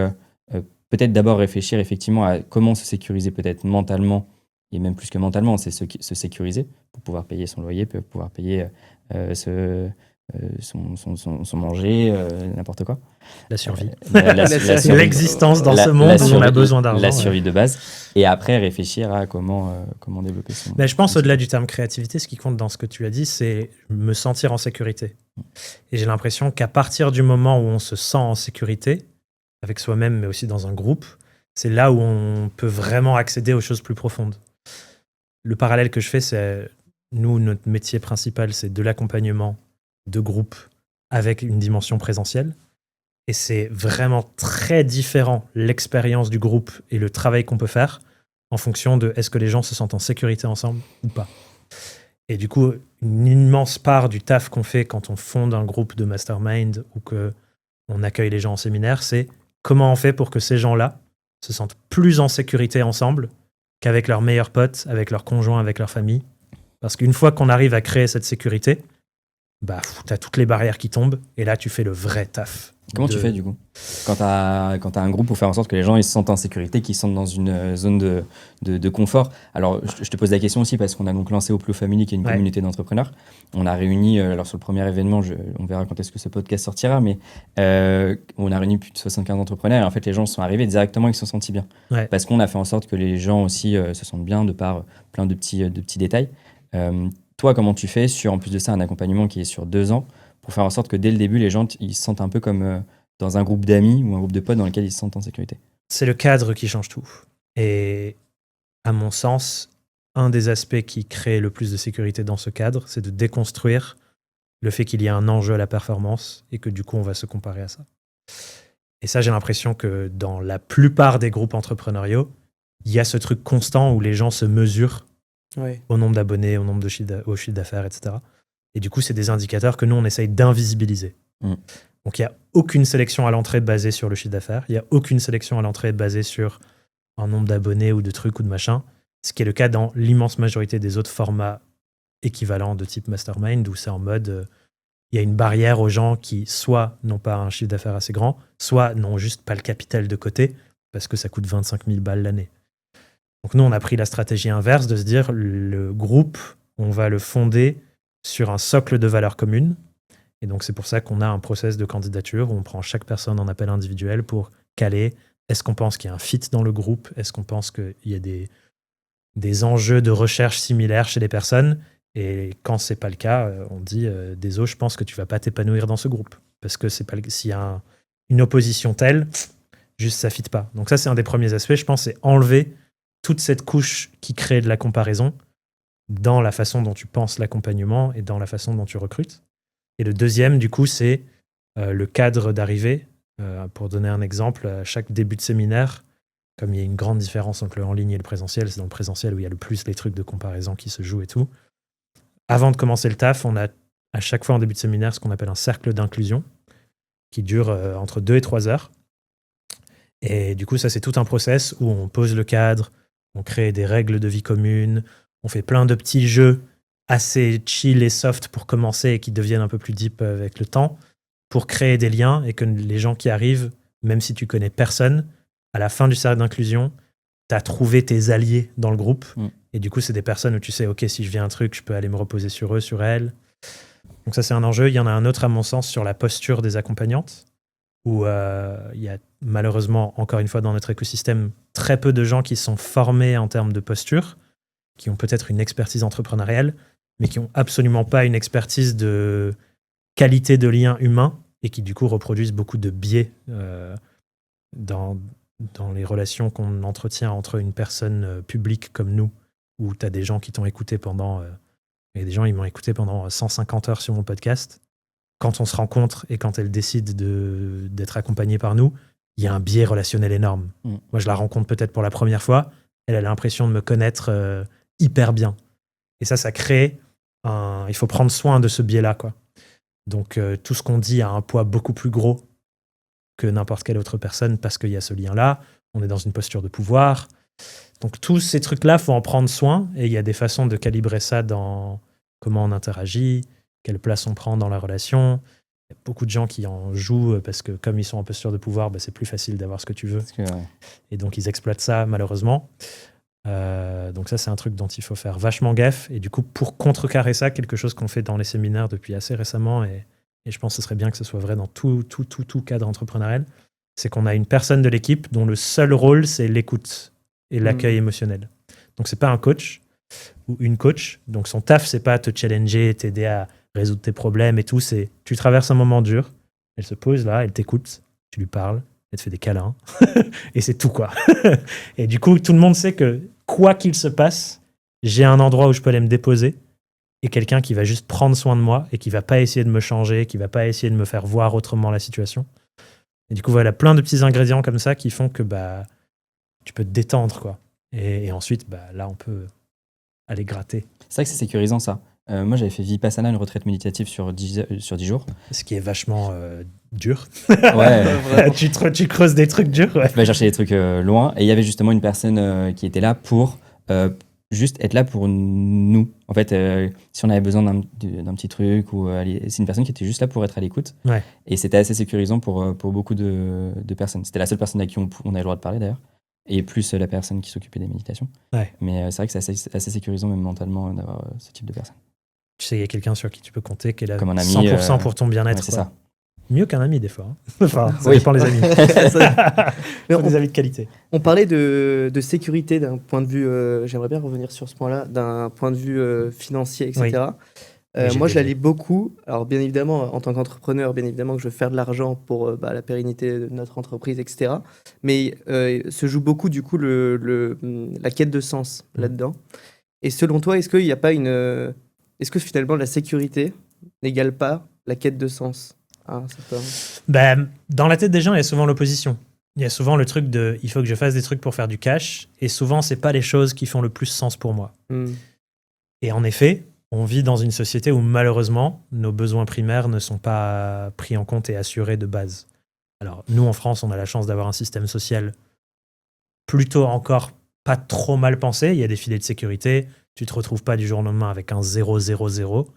peut-être d'abord réfléchir effectivement à comment se sécuriser peut-être mentalement, et même plus que mentalement, c'est se sécuriser pour pouvoir payer son loyer, pour pouvoir payer son manger, n'importe quoi. La survie. L'existence dans ce monde où on a besoin d'argent. La survie de base. Et après, réfléchir à comment développer son... Mais je pense au-delà du terme créativité, ce qui compte dans ce que tu as dit, c'est me sentir en sécurité. Et j'ai l'impression qu'à partir du moment où on se sent en sécurité, avec soi-même, mais aussi dans un groupe, c'est là où on peut vraiment accéder aux choses plus profondes. Le parallèle que je fais, c'est nous, notre métier principal, c'est de l'accompagnement de groupe avec une dimension présentielle. Et c'est vraiment très différent l'expérience du groupe et le travail qu'on peut faire en fonction de est-ce que les gens se sentent en sécurité ensemble ou pas. Et du coup, une immense part du taf qu'on fait quand on fonde un groupe de mastermind ou qu'on accueille les gens en séminaire, c'est comment on fait pour que ces gens-là se sentent plus en sécurité ensemble qu'avec leurs meilleurs potes, avec leurs conjoints, avec leur famille. Parce qu'une fois qu'on arrive à créer cette sécurité, t'as toutes les barrières qui tombent et là, tu fais le vrai taf. Comment tu fais du coup quand t'as un groupe pour faire en sorte que les gens ils se sentent en sécurité, qu'ils se sentent dans une zone de confort. Alors je te pose la question aussi parce qu'on a donc lancé Oplio Family qui est une communauté d'entrepreneurs. On a réuni, alors sur le premier événement, on verra quand est-ce que ce podcast sortira, mais on a réuni plus de 75 entrepreneurs et en fait les gens sont arrivés directement, ils se sont sentis bien. Parce qu'on a fait en sorte que les gens aussi se sentent bien de par plein de petits détails. Toi, comment tu fais en plus de ça, un accompagnement qui est sur 2 ans pour faire en sorte que dès le début, les gens ils se sentent un peu comme dans un groupe d'amis ou un groupe de potes dans lequel ils se sentent en sécurité? C'est le cadre qui change tout. Et à mon sens, un des aspects qui crée le plus de sécurité dans ce cadre, c'est de déconstruire le fait qu'il y a un enjeu à la performance et que du coup, on va se comparer à ça. Et ça, j'ai l'impression que dans la plupart des groupes entrepreneuriaux, il y a ce truc constant où les gens se mesurent au nombre d'abonnés, au nombre au chiffre d'affaires, etc. Et du coup, c'est des indicateurs que nous, on essaye d'invisibiliser. Donc, il n'y a aucune sélection à l'entrée basée sur le chiffre d'affaires. Il n'y a aucune sélection à l'entrée basée sur un nombre d'abonnés ou de trucs ou de machins. Ce qui est le cas dans l'immense majorité des autres formats équivalents de type mastermind, où c'est en mode, il y a une barrière aux gens qui soit n'ont pas un chiffre d'affaires assez grand, soit n'ont juste pas le capital de côté, parce que ça coûte 25 000 balles l'année. Donc nous, on a pris la stratégie inverse de se dire, le groupe, on va le fonder sur un socle de valeurs communes. Et donc, c'est pour ça qu'on a un process de candidature où on prend chaque personne en appel individuel pour caler est-ce qu'on pense qu'il y a un fit dans le groupe? Est-ce qu'on pense qu'il y a des enjeux de recherche similaires chez les personnes? Et quand c'est pas le cas, on dit désolé, je pense que tu vas pas t'épanouir dans ce groupe. Parce que s'il y a une opposition telle, juste ça fit pas. Donc ça, c'est un des premiers aspects, je pense, c'est enlever toute cette couche qui crée de la comparaison dans la façon dont tu penses l'accompagnement et dans la façon dont tu recrutes. Et le deuxième, du coup, c'est le cadre d'arrivée. Pour donner un exemple, à chaque début de séminaire, comme il y a une grande différence entre le en ligne et le présentiel, c'est dans le présentiel où il y a le plus les trucs de comparaison qui se jouent et tout. Avant de commencer le taf, on a à chaque fois en début de séminaire ce qu'on appelle un cercle d'inclusion qui dure entre 2 et 3 heures. Et du coup, ça, c'est tout un process où on pose le cadre, on crée des règles de vie commune, on fait plein de petits jeux assez chill et soft pour commencer et qui deviennent un peu plus deep avec le temps, pour créer des liens et que les gens qui arrivent, même si tu connais personne, à la fin du cercle d'inclusion, tu as trouvé tes alliés dans le groupe. Et du coup, c'est des personnes où tu sais, OK, si je viens un truc, je peux aller me reposer sur eux, sur elles. Donc ça, c'est un enjeu. Il y en a un autre, à mon sens, sur la posture des accompagnantes, où il y a malheureusement, encore une fois, dans notre écosystème, très peu de gens qui sont formés en termes de posture, qui ont peut-être une expertise entrepreneuriale, mais qui n'ont absolument pas une expertise de qualité de lien humain et qui, du coup, reproduisent beaucoup de biais dans les relations qu'on entretient entre une personne publique comme nous, où tu as des gens qui t'ont écouté pendant... et des gens, ils m'ont écouté pendant 150 heures sur mon podcast. Quand on se rencontre et quand elle décide d'être accompagnée par nous, il y a un biais relationnel énorme. Moi, je la rencontre peut-être pour la première fois. Elle a l'impression de me connaître hyper bien. Et ça crée il faut prendre soin de ce biais-là, quoi. Donc, tout ce qu'on dit a un poids beaucoup plus gros que n'importe quelle autre personne parce qu'il y a ce lien-là. On est dans une posture de pouvoir. Donc, tous ces trucs-là, il faut en prendre soin. Et il y a des façons de calibrer ça dans comment on interagit, quelle place on prend dans la relation. Il y a beaucoup de gens qui en jouent parce que comme ils sont en posture de pouvoir, c'est plus facile d'avoir ce que tu veux. Et donc, ils exploitent ça, malheureusement. Donc ça, c'est un truc dont il faut faire vachement gaffe. Et du coup, pour contrecarrer ça, quelque chose qu'on fait dans les séminaires depuis assez récemment, et je pense que ce serait bien que ce soit vrai dans tout cadre entrepreneurial, c'est qu'on a une personne de l'équipe dont le seul rôle, c'est l'écoute et l'accueil émotionnel. Donc, c'est pas un coach ou une coach. Donc, son taf, c'est pas te challenger, t'aider à résoudre tes problèmes et tout. C'est tu traverses un moment dur, elle se pose là, elle t'écoute, tu lui parles, elle te fait des câlins, et c'est tout, quoi. Et du coup, tout le monde sait que quoi qu'il se passe, j'ai un endroit où je peux aller me déposer et quelqu'un qui va juste prendre soin de moi et qui va pas essayer de me changer, qui va pas essayer de me faire voir autrement la situation. Et du coup, voilà, plein de petits ingrédients comme ça qui font que tu peux te détendre, quoi. Et ensuite, là, on peut aller gratter. C'est vrai que c'est sécurisant, ça. Moi, j'avais fait Vipassana, une retraite méditative sur 10 jours. Ce qui est vachement dur. Ouais. tu creuses des trucs durs. Ouais. Tu vas chercher des trucs loin. Et il y avait justement une personne qui était là pour juste être là pour nous. En fait, si on avait besoin d'un petit truc, c'est une personne qui était juste là pour être à l'écoute. Ouais. Et c'était assez sécurisant pour beaucoup de personnes. C'était la seule personne à qui on avait le droit de parler, d'ailleurs. Et plus la personne qui s'occupait des méditations. Ouais. Mais c'est vrai que c'est assez sécurisant, même mentalement, d'avoir ce type de personne. Tu sais, il y a quelqu'un sur qui tu peux compter, qui est là comme un ami, 100% pour ton bien-être. Ouais, c'est ça. Mieux qu'un ami, des fois. Hein. Enfin, ça dépend les amis. Mais des amis de qualité. On parlait de sécurité d'un point de vue, j'aimerais bien revenir sur ce point-là, d'un point de vue financier, etc. Oui. Moi, je la lis beaucoup. Alors, bien évidemment, en tant qu'entrepreneur, bien évidemment que je veux faire de l'argent pour la pérennité de notre entreprise, etc. Mais se joue beaucoup, du coup, la quête de sens là-dedans. Et selon toi, est-ce qu'il n'y a pas est-ce que finalement, la sécurité n'égale pas la quête de sens? Dans la tête des gens, il y a souvent l'opposition. Il y a souvent le truc de il faut que je fasse des trucs pour faire du cash. Et souvent, ce n'est pas les choses qui font le plus sens pour moi. Et en effet, on vit dans une société où malheureusement, nos besoins primaires ne sont pas pris en compte et assurés de base. Alors, nous, en France, on a la chance d'avoir un système social plutôt encore pas trop mal pensé. Il y a des filets de sécurité. Tu ne te retrouves pas du jour au lendemain avec un 0, 0, 0.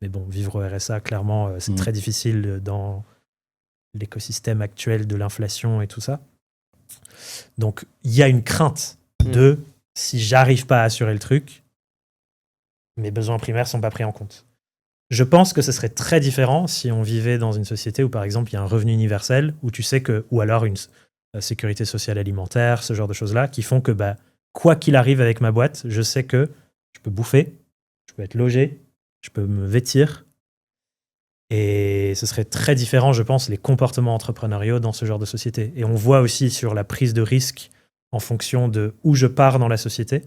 Mais bon, vivre au RSA, clairement, c'est très difficile dans l'écosystème actuel de l'inflation et tout ça. Donc, il y a une crainte de si j'arrive pas à assurer le truc, mes besoins primaires sont pas pris en compte. Je pense que ce serait très différent si on vivait dans une société où, par exemple, il y a un revenu universel, où tu sais que, ou alors sécurité sociale alimentaire, ce genre de choses-là, qui font que quoi qu'il arrive avec ma boîte, je sais que je peux bouffer, je peux être logé, je peux me vêtir. Et ce serait très différent, je pense, les comportements entrepreneuriaux dans ce genre de société. Et on voit aussi sur la prise de risque en fonction de où je pars dans la société.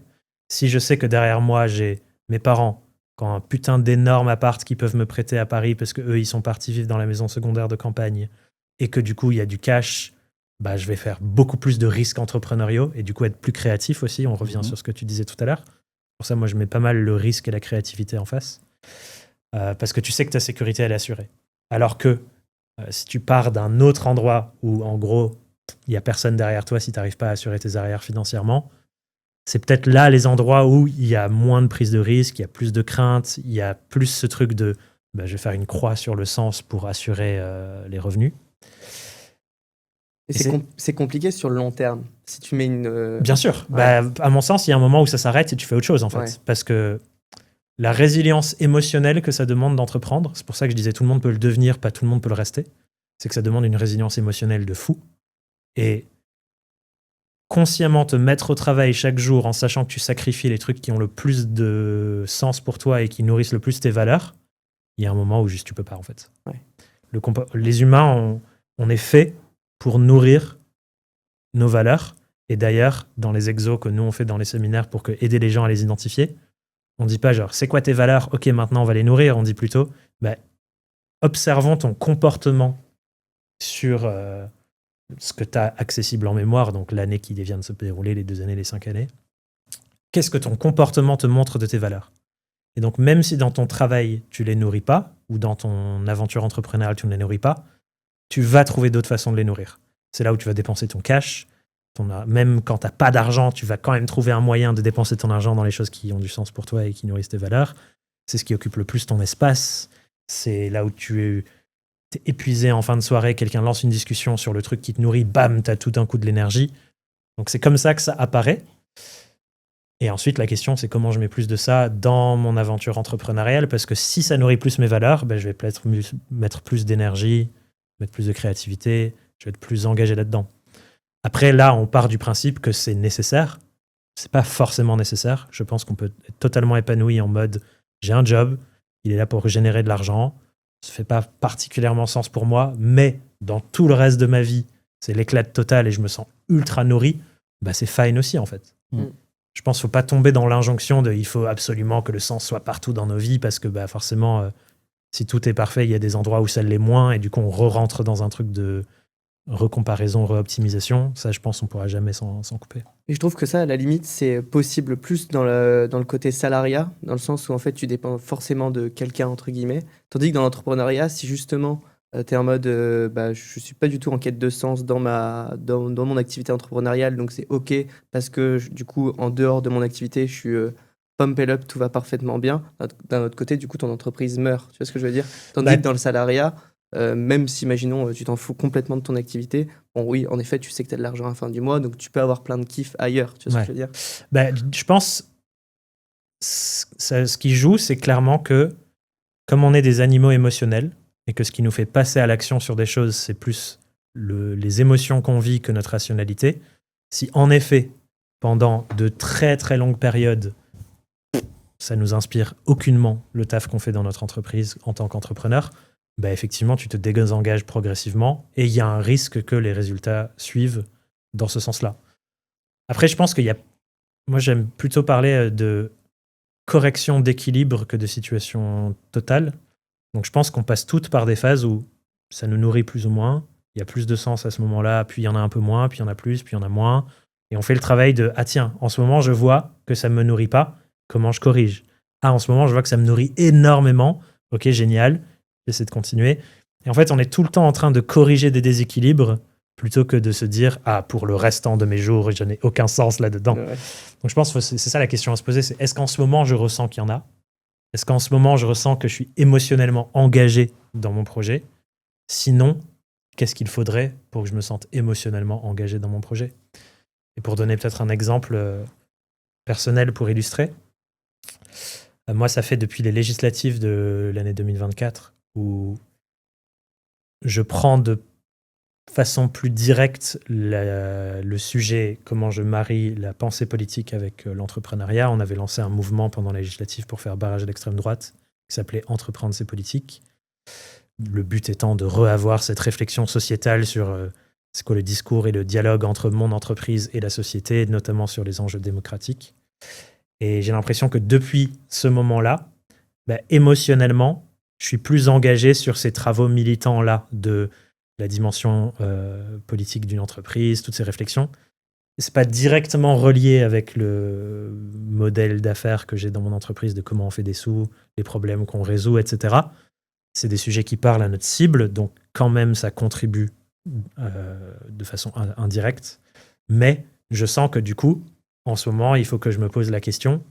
Si je sais que derrière moi, j'ai mes parents qui ont un putain d'énorme appart qu'ils peuvent me prêter à Paris parce qu'eux, ils sont partis vivre dans la maison secondaire de campagne et que du coup, il y a du cash, je vais faire beaucoup plus de risques entrepreneuriaux et du coup être plus créatif aussi. On revient sur ce que tu disais tout à l'heure. Pour ça, moi, je mets pas mal le risque et la créativité en face. Parce que tu sais que ta sécurité, elle est assurée. Alors que si tu pars d'un autre endroit où, en gros, il n'y a personne derrière toi si tu n'arrives pas à assurer tes arrières financièrement, c'est peut-être là les endroits où il y a moins de prise de risque, il y a plus de crainte, il y a plus ce truc de je vais faire une croix sur le sens pour assurer les revenus. Et c'est compliqué sur le long terme. Si tu mets une... Bien sûr. Ouais. À mon sens, il y a un moment où ça s'arrête et tu fais autre chose, en fait. Ouais. Parce que la résilience émotionnelle que ça demande d'entreprendre, c'est pour ça que je disais tout le monde peut le devenir, pas tout le monde peut le rester, c'est que ça demande une résilience émotionnelle de fou. Et consciemment te mettre au travail chaque jour en sachant que tu sacrifies les trucs qui ont le plus de sens pour toi et qui nourrissent le plus tes valeurs, il y a un moment où juste tu peux pas, en fait. Ouais. Les humains, on est fait pour nourrir nos valeurs. Et d'ailleurs, dans les exos que nous on fait dans les séminaires pour aider les gens à les identifier, on dit pas genre, c'est quoi tes valeurs? Ok, maintenant on va les nourrir. On dit plutôt, observons ton comportement sur ce que tu as accessible en mémoire, donc l'année qui vient de se dérouler, les 2 années, les 5 années. Qu'est-ce que ton comportement te montre de tes valeurs? Et donc, même si dans ton travail, tu les nourris pas, ou dans ton aventure entrepreneuriale, tu ne les nourris pas, tu vas trouver d'autres façons de les nourrir. C'est là où tu vas dépenser ton cash. Même quand tu n'as pas d'argent, tu vas quand même trouver un moyen de dépenser ton argent dans les choses qui ont du sens pour toi et qui nourrissent tes valeurs. C'est ce qui occupe le plus ton espace. C'est là où tu es épuisé en fin de soirée, quelqu'un lance une discussion sur le truc qui te nourrit, bam, tu as tout d'un coup de l'énergie. Donc c'est comme ça que ça apparaît. Et ensuite, la question, c'est comment je mets plus de ça dans mon aventure entrepreneuriale, parce que si ça nourrit plus mes valeurs, je vais peut-être mettre plus d'énergie, mettre plus de créativité, je vais être plus engagé là-dedans. Après, là, on part du principe que c'est nécessaire. C'est pas forcément nécessaire. Je pense qu'on peut être totalement épanoui en mode j'ai un job, il est là pour générer de l'argent. Ça fait pas particulièrement sens pour moi, mais dans tout le reste de ma vie, c'est l'éclat total et je me sens ultra nourri. C'est fine aussi, en fait. Je pense qu'il ne faut pas tomber dans l'injonction de il faut absolument que le sens soit partout dans nos vies parce que forcément, si tout est parfait, il y a des endroits où ça l'est moins et du coup, on rentre dans un truc de recomparaison, réoptimisation. Ça, je pense qu'on ne pourra jamais s'en couper. Et je trouve que ça, à la limite, c'est possible plus dans le côté salariat, dans le sens où en fait, tu dépends forcément de quelqu'un, entre guillemets. Tandis que dans l'entrepreneuriat, si justement, tu es en mode je ne suis pas du tout en quête de sens dans mon activité entrepreneuriale, donc c'est OK parce que du coup, en dehors de mon activité, je suis pumped up, tout va parfaitement bien. D'un autre côté, du coup, ton entreprise meurt. Tu vois ce que je veux dire? Tandis que dans le salariat, même si, imaginons, tu t'en fous complètement de ton activité, bon, oui, en effet, tu sais que tu as de l'argent à la fin du mois, donc tu peux avoir plein de kiff ailleurs. Tu vois ce que je veux dire? Je pense ce qui joue, c'est clairement que comme on est des animaux émotionnels et que ce qui nous fait passer à l'action sur des choses, c'est plus les émotions qu'on vit que notre rationalité, si en effet, pendant de très très longues périodes, ça nous inspire aucunement le taf qu'on fait dans notre entreprise en tant qu'entrepreneur, effectivement, tu te désengages progressivement et il y a un risque que les résultats suivent dans ce sens-là. Après, je pense moi, j'aime plutôt parler de correction d'équilibre que de situation totale. Donc, je pense qu'on passe toutes par des phases où ça nous nourrit plus ou moins. Il y a plus de sens à ce moment-là, puis il y en a un peu moins, puis il y en a plus, puis il y en a moins. Et on fait le travail de « Ah tiens, en ce moment, je vois que ça ne me nourrit pas. Comment je corrige ?» Ah, en ce moment, je vois que ça me nourrit énormément. Ok, génial. J'essaie de continuer. Et en fait, on est tout le temps en train de corriger des déséquilibres plutôt que de se dire « Ah, pour le restant de mes jours, je n'ai aucun sens là-dedans. » Donc, je pense que c'est ça la question à se poser. C'est est-ce qu'en ce moment, je ressens qu'il y en a? Est-ce qu'en ce moment, je ressens que je suis émotionnellement engagé dans mon projet? Sinon, qu'est-ce qu'il faudrait pour que je me sente émotionnellement engagé dans mon projet? Et pour donner peut-être un exemple personnel pour illustrer, moi, ça fait depuis les législatives de l'année 2024 où je prends de façon plus directe le sujet, comment je marie la pensée politique avec l'entrepreneuriat. On avait lancé un mouvement pendant la législative pour faire barrage à l'extrême droite qui s'appelait Entreprendre ses politiques. Le but étant de rehavoir cette réflexion sociétale sur c'est quoi le discours et le dialogue entre mon entreprise et la société, notamment sur les enjeux démocratiques. Et j'ai l'impression que depuis ce moment-là, émotionnellement, je suis plus engagé sur ces travaux militants-là de la dimension politique d'une entreprise, toutes ces réflexions. C'est pas directement relié avec le modèle d'affaires que j'ai dans mon entreprise, de comment on fait des sous, les problèmes qu'on résout, etc. C'est des sujets qui parlent à notre cible, donc quand même ça contribue de façon indirecte. Mais je sens que du coup, en ce moment, il faut que je me pose la question,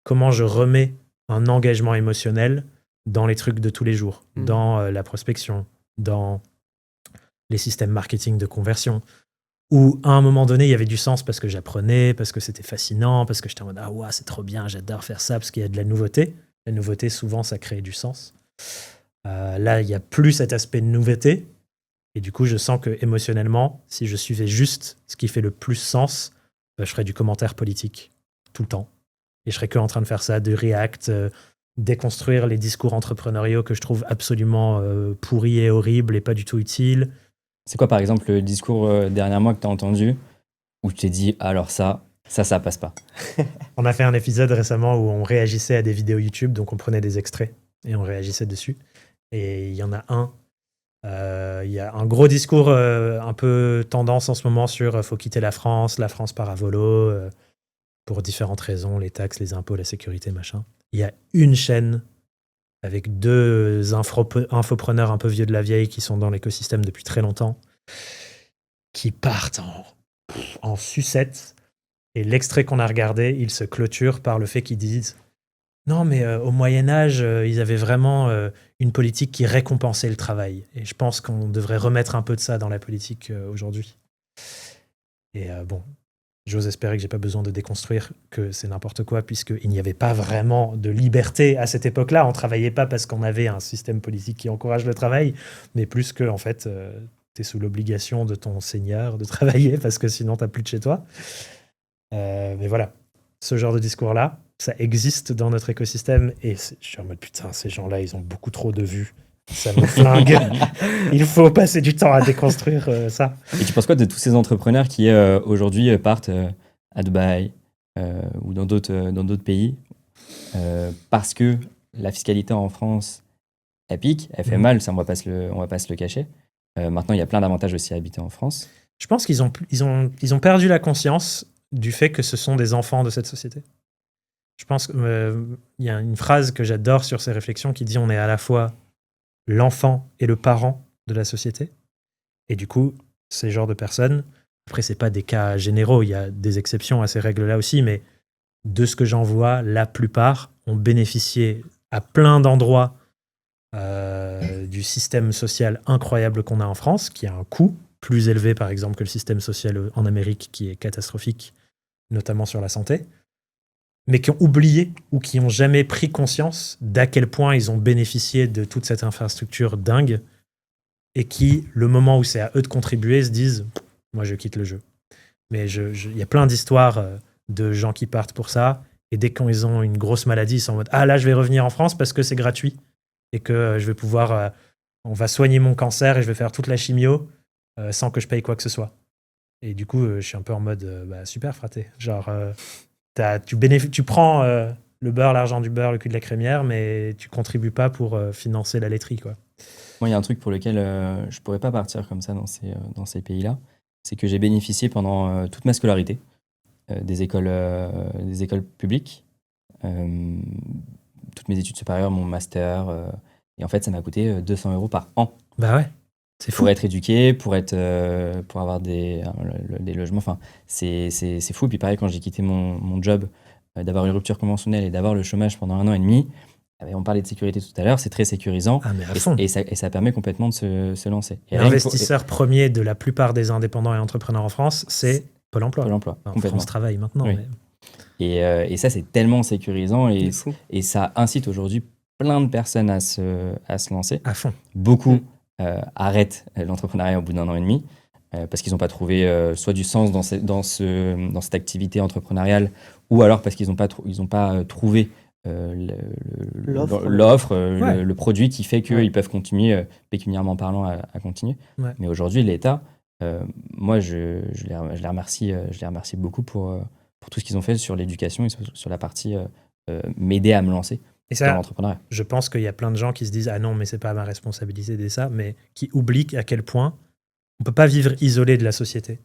comment je remets un engagement émotionnel dans les trucs de tous les jours, dans la prospection, dans les systèmes marketing de conversion, où à un moment donné, il y avait du sens parce que j'apprenais, parce que c'était fascinant, parce que j'étais en mode « Ah ouais, c'est trop bien, j'adore faire ça », parce qu'il y a de la nouveauté. La nouveauté, souvent, ça crée du sens. Là, il n'y a plus cet aspect de nouveauté. Et du coup, je sens que émotionnellement, si je suivais juste ce qui fait le plus sens, je ferais du commentaire politique tout le temps. Et je serais que en train de faire ça, de react, déconstruire les discours entrepreneuriaux que je trouve absolument pourris et horribles et pas du tout utiles. C'est quoi, par exemple, le discours dernièrement que tu as entendu où tu t'es dit, alors ça passe pas? On a fait un épisode récemment où on réagissait à des vidéos YouTube, donc on prenait des extraits et on réagissait dessus. Et il y en a un, il y a un gros discours un peu tendance en ce moment sur faut quitter la France part à volo, pour différentes raisons, les taxes, les impôts, la sécurité, machin. Il y a une chaîne avec 2 infopreneurs un peu vieux de la vieille qui sont dans l'écosystème depuis très longtemps, qui partent en sucette. Et l'extrait qu'on a regardé, il se clôture par le fait qu'ils disent « Non, mais au Moyen-Âge, ils avaient vraiment une politique qui récompensait le travail. Et je pense qu'on devrait remettre un peu de ça dans la politique aujourd'hui. » Et bon, j'ose espérer que j'ai pas besoin de déconstruire que c'est n'importe quoi, puisqu'il n'y avait pas vraiment de liberté à cette époque-là. On travaillait pas parce qu'on avait un système politique qui encourage le travail, mais plus que, en fait, tu es sous l'obligation de ton seigneur de travailler parce que sinon t'as plus de chez toi. Mais voilà, ce genre de discours-là, ça existe dans notre écosystème et je suis en mode putain, ces gens-là, ils ont beaucoup trop de vues. Ça me flingue. Il faut passer du temps à déconstruire ça. Et tu penses quoi de tous ces entrepreneurs qui aujourd'hui partent à Dubaï ou dans d'autres pays parce que la fiscalité en France, elle pique, elle fait mal, ça on va pas se le cacher. Maintenant, il y a plein d'avantages aussi à habiter en France. Je pense qu'ils ont perdu la conscience du fait que ce sont des enfants de cette société. Je pense qu'il y a une phrase que j'adore sur ces réflexions qui dit on est à la fois l'enfant et le parent de la société. Et du coup, ces genres de personnes, après, c'est pas des cas généraux, il y a des exceptions à ces règles-là aussi, mais de ce que j'en vois, la plupart ont bénéficié à plein d'endroits du système social incroyable qu'on a en France, qui a un coût plus élevé, par exemple, que le système social en Amérique, qui est catastrophique, notamment sur la santé, mais qui ont oublié ou qui n'ont jamais pris conscience d'à quel point ils ont bénéficié de toute cette infrastructure dingue et qui, le moment où c'est à eux de contribuer, se disent « moi, je quitte le jeu ». Mais il y a plein d'histoires de gens qui partent pour ça et dès qu'ils ont une grosse maladie, ils sont en mode « ah là, je vais revenir en France parce que c'est gratuit et que je vais pouvoir... on va soigner mon cancer et je vais faire toute la chimio sans que je paye quoi que ce soit ». Et du coup, je suis un peu en mode super fraté. Genre... tu prends le beurre, l'argent du beurre, le cul de la crémière, mais tu contribues pas pour financer la laiterie, quoi. Moi, il y a un truc pour lequel je pourrais pas partir comme ça dans ces pays-là, c'est que j'ai bénéficié pendant toute ma scolarité des écoles publiques, toutes mes études supérieures, mon master, et en fait, ça m'a coûté 200 € par an. Bah ouais. C'est fou. Pour être éduqué, pour avoir des logements, enfin, c'est fou. Puis pareil, quand j'ai quitté mon job, d'avoir une rupture conventionnelle et d'avoir le chômage pendant 1 an et demi, on parlait de sécurité tout à l'heure, c'est très sécurisant. Ah, mais à fond. Et ça permet complètement de se lancer. L'investisseur premier de la plupart des indépendants et entrepreneurs en France, c'est Pôle emploi. Pôle emploi, enfin, complètement. France Travail maintenant. Oui. Mais... Et ça, c'est tellement sécurisant et ça incite aujourd'hui plein de personnes à se lancer. À fond. Beaucoup arrêtent l'entrepreneuriat au bout d'1 an et demi parce qu'ils n'ont pas trouvé soit du sens dans cette activité entrepreneuriale ou alors parce qu'ils n'ont pas trouvé l'offre, le produit qui fait qu'ils peuvent continuer, pécuniairement parlant, à continuer. Ouais. Mais aujourd'hui, l'État, moi, je les remercie beaucoup pour tout ce qu'ils ont fait sur l'éducation et sur la partie m'aider à me lancer Et dans ça, l'entrepreneuriat. je pense qu'il y a plein de gens qui se disent « Ah non, mais c'est pas ma responsabilité de ça », mais qui oublient à quel point on peut pas vivre isolé de la société.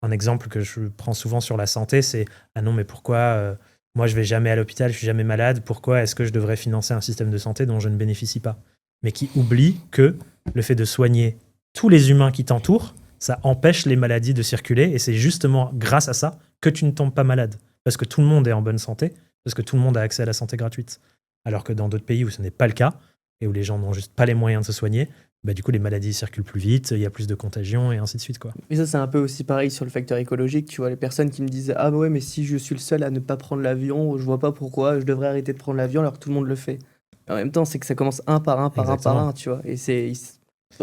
Un exemple que je prends souvent sur la santé, c'est « Ah non, mais pourquoi moi je vais jamais à l'hôpital, je suis jamais malade, pourquoi est-ce que je devrais financer un système de santé dont je ne bénéficie pas ?» Mais qui oublient que le fait de soigner tous les humains qui t'entourent, ça empêche les maladies de circuler et c'est justement grâce à ça que tu ne tombes pas malade. Parce que tout le monde est en bonne santé, parce que tout le monde a accès à la santé gratuite. Alors que dans d'autres pays où ce n'est pas le cas, et où les gens n'ont juste pas les moyens de se soigner, bah du coup les maladies circulent plus vite, il y a plus de contagions et ainsi de suite, quoi. Mais ça, c'est un peu aussi pareil sur le facteur écologique. Tu vois, les personnes qui me disent ah bah ouais, mais si je suis le seul à ne pas prendre l'avion, je vois pas pourquoi je devrais arrêter de prendre l'avion alors que tout le monde le fait. En même temps, c'est que ça commence un par un, tu vois. Et c'est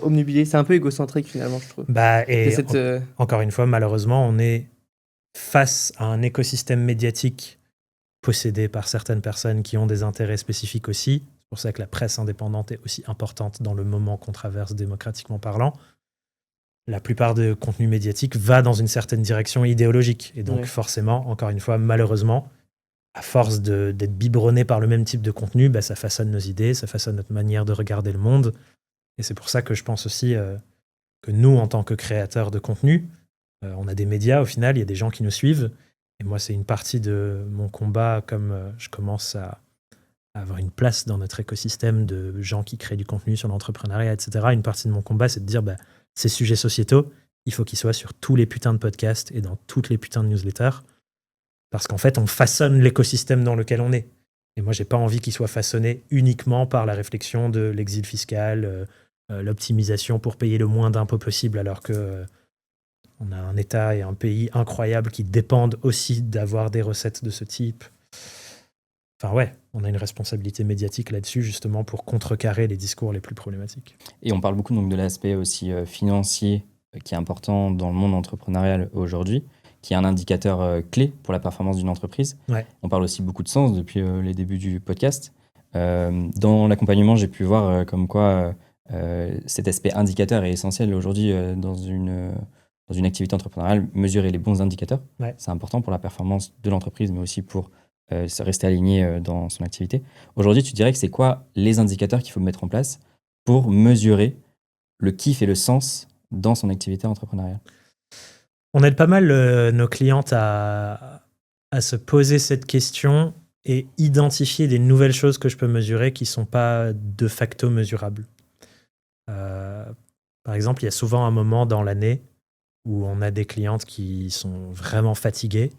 omnubilé, c'est un peu égocentrique finalement, je trouve. Bah, et C'est cette, encore une fois, malheureusement, on est face à un écosystème médiatique possédé par certaines personnes qui ont des intérêts spécifiques aussi. C'est pour ça que la presse indépendante est aussi importante dans le moment qu'on traverse démocratiquement parlant. La plupart des contenus médiatiques va dans une certaine direction idéologique. Et donc Ouais. forcément, encore une fois, malheureusement, à force d'être biberonné par le même type de contenu, bah, ça façonne nos idées, ça façonne notre manière de regarder le monde. Et c'est pour ça que je pense aussi que nous, en tant que créateurs de contenu, on a des médias, au final, il y a des gens qui nous suivent. Et moi, c'est une partie de mon combat, comme je commence à avoir une place dans notre écosystème de gens qui créent du contenu sur l'entrepreneuriat, etc. Une partie de mon combat, c'est de dire, bah, ces sujets sociétaux, il faut qu'ils soient sur tous les putains de podcasts et dans toutes les putains de newsletters. Parce qu'en fait, on façonne l'écosystème dans lequel on est. Et moi, j'ai pas envie qu'il soit façonné uniquement par la réflexion de l'exil fiscal, l'optimisation pour payer le moins d'impôts possible, alors que on a un État et un pays incroyables qui dépendent aussi d'avoir des recettes de ce type. Enfin ouais, on a une responsabilité médiatique là-dessus, justement, pour contrecarrer les discours les plus problématiques. Et on parle beaucoup donc de l'aspect aussi financier qui est important dans le monde entrepreneurial aujourd'hui, qui est un indicateur clé pour la performance d'une entreprise. Ouais. On parle aussi beaucoup de sens depuis les débuts du podcast. Dans l'accompagnement, j'ai pu voir comme quoi cet aspect indicateur est essentiel aujourd'hui dans une activité entrepreneuriale. Mesurer les bons indicateurs, Ouais. c'est important pour la performance de l'entreprise, mais aussi pour se rester aligné dans son activité. Aujourd'hui, tu dirais que c'est quoi les indicateurs qu'il faut mettre en place pour mesurer le kiff et le sens dans son activité entrepreneuriale? On aide pas mal nos clientes à se poser cette question et identifier des nouvelles choses que je peux mesurer qui ne sont pas de facto mesurables. Par exemple, il y a souvent un moment dans l'année où on a des clientes qui sont vraiment fatiguées.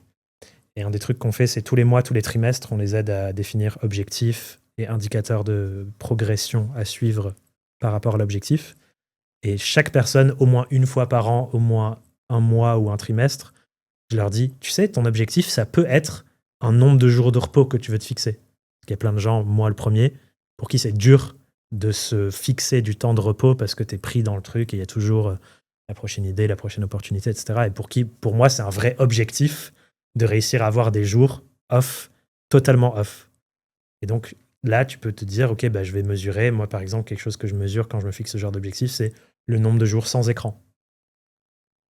Et un des trucs qu'on fait, c'est tous les mois, tous les trimestres, on les aide à définir objectifs et indicateurs de progression à suivre par rapport à l'objectif. Et chaque personne, au moins une fois par an, au moins un mois ou un trimestre, je leur dis, tu sais, ton objectif, ça peut être un nombre de jours de repos que tu veux te fixer. Parce qu'il y a plein de gens, moi le premier, pour qui c'est dur de se fixer du temps de repos parce que tu es pris dans le truc et il y a toujours la prochaine idée, la prochaine opportunité, etc. Et pour moi, c'est un vrai objectif de réussir à avoir des jours off, totalement off. Et donc là, tu peux te dire, ok, bah, je vais mesurer. Moi, par exemple, quelque chose que je mesure quand je me fixe ce genre d'objectif, c'est le nombre de jours sans écran.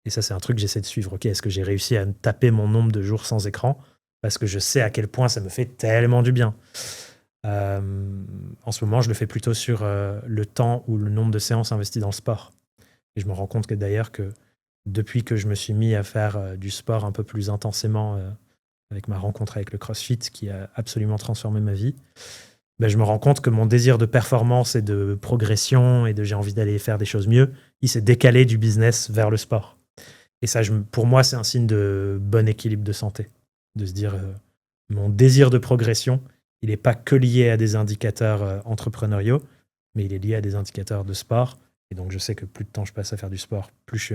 Et ça, c'est un truc que j'essaie de suivre. Ok, est-ce que j'ai réussi à taper mon nombre de jours sans écran? Parce que je sais à quel point ça me fait tellement du bien. En ce moment, je le fais plutôt sur le temps ou le nombre de séances investies dans le sport. Et je me rends compte que d'ailleurs que depuis que je me suis mis à faire du sport un peu plus intensément avec ma rencontre avec le CrossFit qui a absolument transformé ma vie, ben je me rends compte que mon désir de performance et de progression et de j'ai envie d'aller faire des choses mieux, il s'est décalé du business vers le sport. Et ça, pour moi, c'est un signe de bon équilibre de santé. De se dire, mon désir de progression, il n'est pas que lié à des indicateurs entrepreneuriaux, mais il est lié à des indicateurs de sport. Et donc, je sais que plus de temps je passe à faire du sport, plus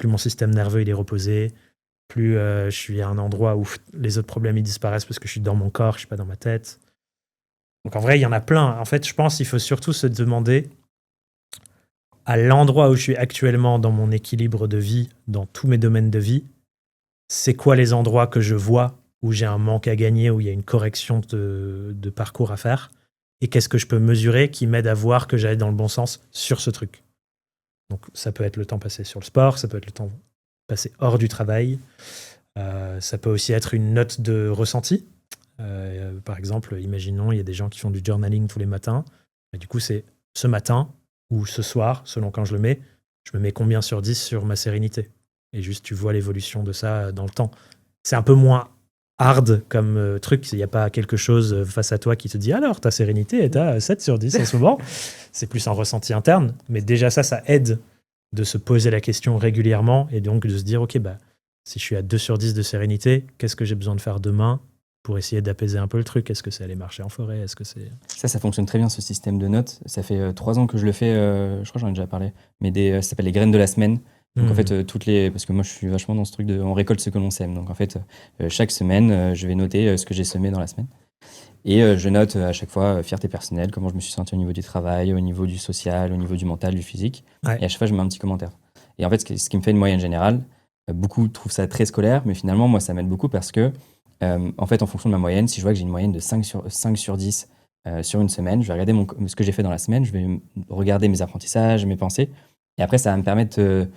mon système nerveux il est reposé, plus je suis à un endroit où les autres problèmes ils disparaissent parce que je suis dans mon corps, je suis pas dans ma tête. Donc en vrai, il y en a plein. En fait, je pense qu'il faut surtout se demander à l'endroit où je suis actuellement dans mon équilibre de vie, dans tous mes domaines de vie, c'est quoi les endroits que je vois où j'ai un manque à gagner, où il y a une correction de parcours à faire, et qu'est-ce que je peux mesurer qui m'aide à voir que j'aille dans le bon sens sur ce truc. Donc ça peut être le temps passé sur le sport, ça peut être le temps passé hors du travail, ça peut aussi être une note de ressenti. Par exemple, imaginons, il y a des gens qui font du journaling tous les matins, et du coup c'est ce matin ou ce soir, selon quand je le mets, je me mets combien sur 10 sur ma sérénité. Et juste, tu vois l'évolution de ça dans le temps. C'est un peu moins hard comme truc. Il n'y a pas quelque chose face à toi qui te dit alors, ta sérénité est à 7 sur 10 en ce moment. C'est plus un ressenti interne. Mais déjà, ça aide de se poser la question régulièrement et donc de se dire, OK, si je suis à 2 sur 10 de sérénité, qu'est-ce que j'ai besoin de faire demain pour essayer d'apaiser un peu le truc? Est-ce que c'est aller marcher en forêt? Est-ce que c'est... Ça fonctionne très bien, ce système de notes. Ça fait 3 ans que je le fais, je crois que j'en ai déjà parlé, mais ça s'appelle les graines de la semaine. Donc en fait, parce que moi je suis vachement dans ce truc de on récolte ce que l'on sème. Donc en fait, chaque semaine, je vais noter ce que j'ai semé dans la semaine. Et je note à chaque fois fierté personnelle, comment je me suis senti au niveau du travail, au niveau du social, au niveau du mental, du physique. Ouais. Et à chaque fois, je mets un petit commentaire. Et en fait, ce qui me fait une moyenne générale, beaucoup trouvent ça très scolaire, mais finalement, moi, ça m'aide beaucoup parce que, en fait, en fonction de ma moyenne, si je vois que j'ai une moyenne de 5 sur 10 sur une semaine, je vais regarder ce que j'ai fait dans la semaine, je vais regarder mes apprentissages, mes pensées. Et après, ça va me permettre de